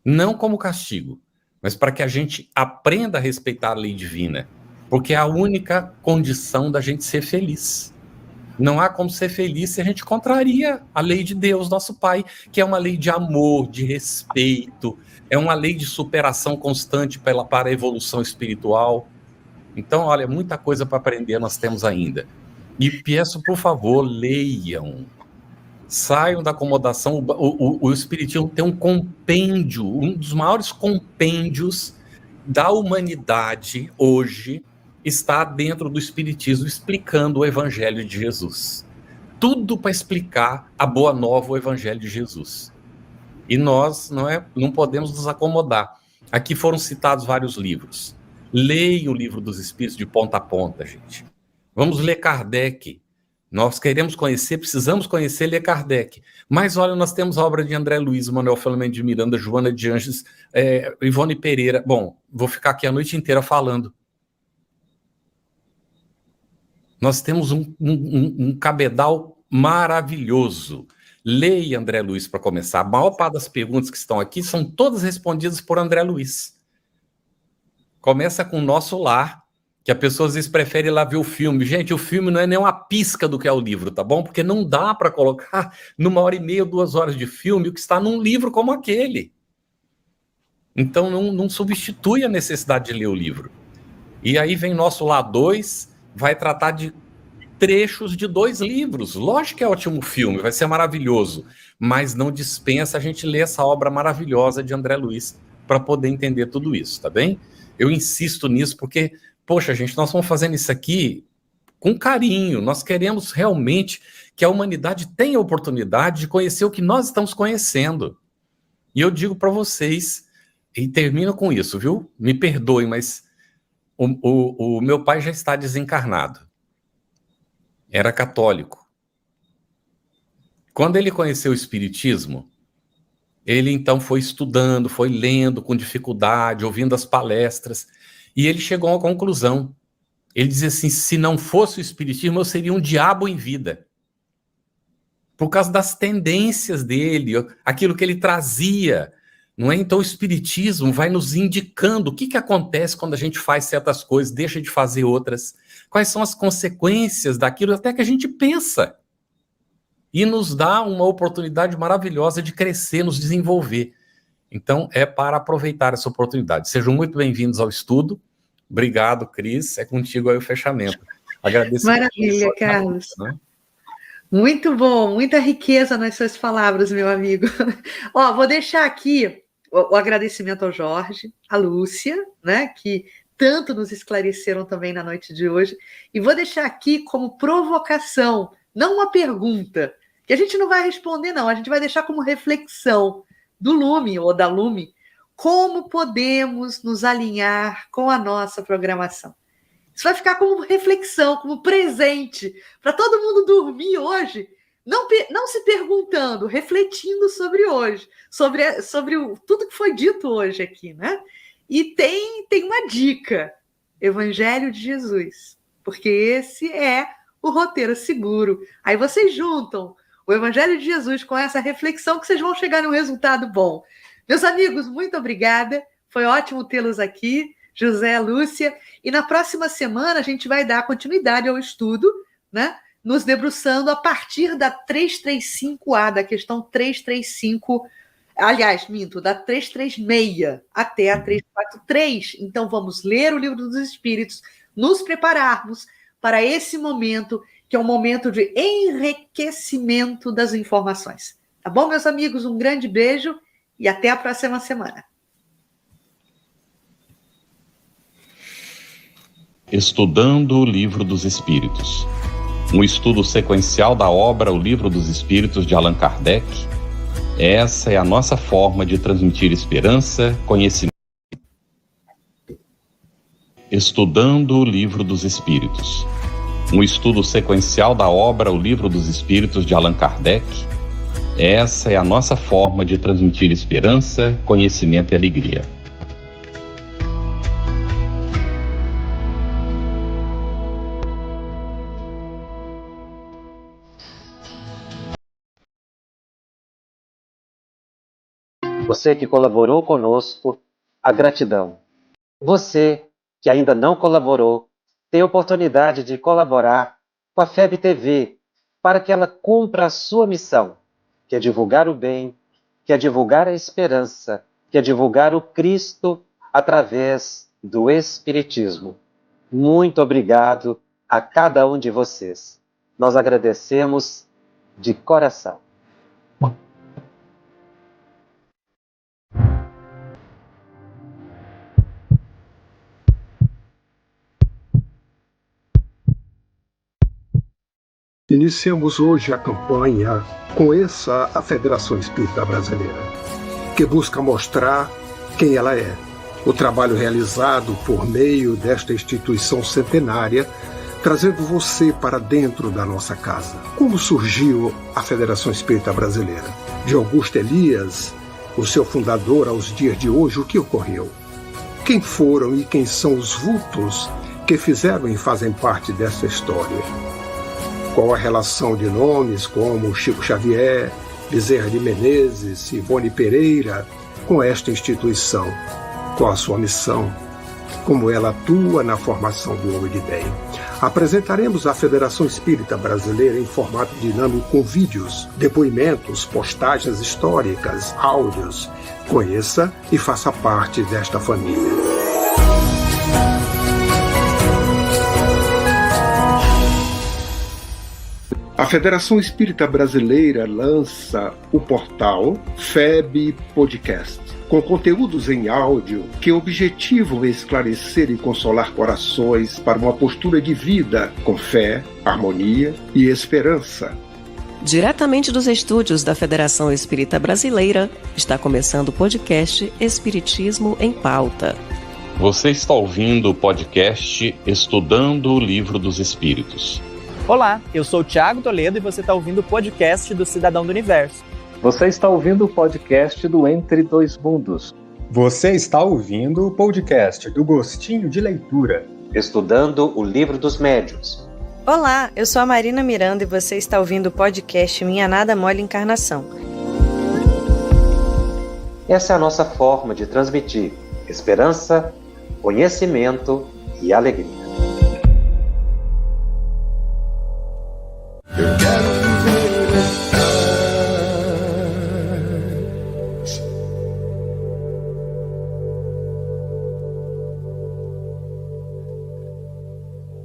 Não como castigo, mas para que a gente aprenda a respeitar a lei divina, porque é a única condição da gente ser feliz. Não há como ser feliz se a gente contraria a lei de Deus, nosso Pai, que é uma lei de amor, de respeito, é uma lei de superação constante para a evolução espiritual. Então, olha, muita coisa para aprender nós temos ainda. E peço, por favor, leiam. Saiam da acomodação. O Espiritismo tem um compêndio, um dos maiores compêndios da humanidade hoje está dentro do Espiritismo, explicando o Evangelho de Jesus. Tudo para explicar a boa nova, o Evangelho de Jesus. E nós não podemos nos acomodar. Aqui foram citados vários livros. Leia o Livro dos Espíritos de ponta a ponta, gente. Vamos ler Kardec. Nós queremos conhecer, precisamos conhecer, ler Kardec. Mas olha, nós temos a obra de André Luiz, Manuel Filomeno de Miranda, Joana de Anjos, Ivone Pereira. Bom, vou ficar aqui a noite inteira falando. Nós temos um cabedal maravilhoso. Leia André Luiz para começar. A maior parte das perguntas que estão aqui são todas respondidas por André Luiz. Começa com o Nosso Lar, que a pessoa às vezes prefere ir lá ver o filme. Gente, o filme não é nem uma pisca do que é o livro, tá bom? Porque não dá para colocar numa hora e meia, 2 horas de filme o que está num livro como aquele. Então não substitui a necessidade de ler o livro. E aí vem Nosso Lar 2, vai tratar de trechos de 2 livros. Lógico que é ótimo filme, vai ser maravilhoso, mas não dispensa a gente ler essa obra maravilhosa de André Luiz para poder entender tudo isso, tá bem? Eu insisto nisso porque, poxa, gente, nós estamos fazendo isso aqui com carinho, nós queremos realmente que a humanidade tenha a oportunidade de conhecer o que nós estamos conhecendo. E eu digo para vocês, e termino com isso, viu? Me perdoem, mas o meu pai já está desencarnado. Era católico. Quando ele conheceu o Espiritismo, ele então foi estudando, foi lendo com dificuldade, ouvindo as palestras, e ele chegou a uma conclusão. Ele dizia assim, se não fosse o Espiritismo, eu seria um diabo em vida. Por causa das tendências dele, aquilo que ele trazia. Não é? Então o Espiritismo vai nos indicando o que acontece quando a gente faz certas coisas, deixa de fazer outras, quais são as consequências daquilo até que a gente pensa. E nos dá uma oportunidade maravilhosa de crescer, nos desenvolver. Então é para aproveitar essa oportunidade. Sejam muito bem-vindos ao estudo. Obrigado, Cris. É contigo aí o fechamento. Agradeço. Maravilha, Carlos. Né? Muito bom, muita riqueza nas suas palavras, meu amigo. Ó, vou deixar aqui o agradecimento ao Jorge, à Lúcia, né, que tanto nos esclareceram também na noite de hoje, e vou deixar aqui como provocação, não uma pergunta, que a gente não vai responder, não, a gente vai deixar como reflexão do Lume, ou da Lume, como podemos nos alinhar com a nossa programação. Isso vai ficar como reflexão, como presente, para todo mundo dormir hoje, não se perguntando, refletindo sobre hoje, sobre tudo que foi dito hoje aqui, né? E tem uma dica, Evangelho de Jesus, porque esse é o roteiro seguro. Aí vocês juntam o Evangelho de Jesus com essa reflexão que vocês vão chegar num resultado bom. Meus amigos, muito obrigada, foi ótimo tê-los aqui, José, Lúcia, e na próxima semana a gente vai dar continuidade ao estudo, né? Nos debruçando a partir da 335A, da questão 335, Aliás, minto, da 336 até a 343. Então, vamos ler o Livro dos Espíritos, nos prepararmos para esse momento, que é um momento de enriquecimento das informações. Tá bom, meus amigos? Um grande beijo e até a próxima semana. Estudando o Livro dos Espíritos. Um estudo sequencial da obra O Livro dos Espíritos de Allan Kardec. Essa é a nossa forma de transmitir esperança, conhecimento. Estudando o Livro dos Espíritos. Um estudo sequencial da obra O Livro dos Espíritos de Allan Kardec. Essa é a nossa forma de transmitir esperança, conhecimento e alegria. Você que colaborou conosco, a gratidão. Você que ainda não colaborou, tem a oportunidade de colaborar com a FEB TV para que ela cumpra a sua missão, que é divulgar o bem, que é divulgar a esperança, que é divulgar o Cristo através do Espiritismo. Muito obrigado a cada um de vocês. Nós agradecemos de coração. Iniciamos hoje a campanha Conheça a Federação Espírita Brasileira, que busca mostrar quem ela é. O trabalho realizado por meio desta instituição centenária, trazendo você para dentro da nossa casa. Como surgiu a Federação Espírita Brasileira? De Augusto Elias, o seu fundador, aos dias de hoje, o que ocorreu? Quem foram e quem são os vultos que fizeram e fazem parte dessa história? Qual a relação de nomes como Chico Xavier, Bezerra de Menezes, Ivone Pereira com esta instituição? Qual a sua missão? Como ela atua na formação do homem de bem? Apresentaremos a Federação Espírita Brasileira em formato dinâmico com vídeos, depoimentos, postagens históricas, áudios. Conheça e faça parte desta família. A Federação Espírita Brasileira lança o portal FEB Podcast, com conteúdos em áudio que objetivam esclarecer e consolar corações para uma postura de vida com fé, harmonia e esperança. Diretamente dos estúdios da Federação Espírita Brasileira, está começando o podcast Espiritismo em Pauta. Você está ouvindo o podcast Estudando o Livro dos Espíritos. Olá, eu sou o Thiago Toledo e você está ouvindo o podcast do Cidadão do Universo. Você está ouvindo o podcast do Entre Dois Mundos. Você está ouvindo o podcast do Gostinho de Leitura. Estudando o Livro dos Médiuns. Olá, eu sou a Marina Miranda e você está ouvindo o podcast Minha Nada Mole Encarnação. Essa é a nossa forma de transmitir esperança, conhecimento e alegria.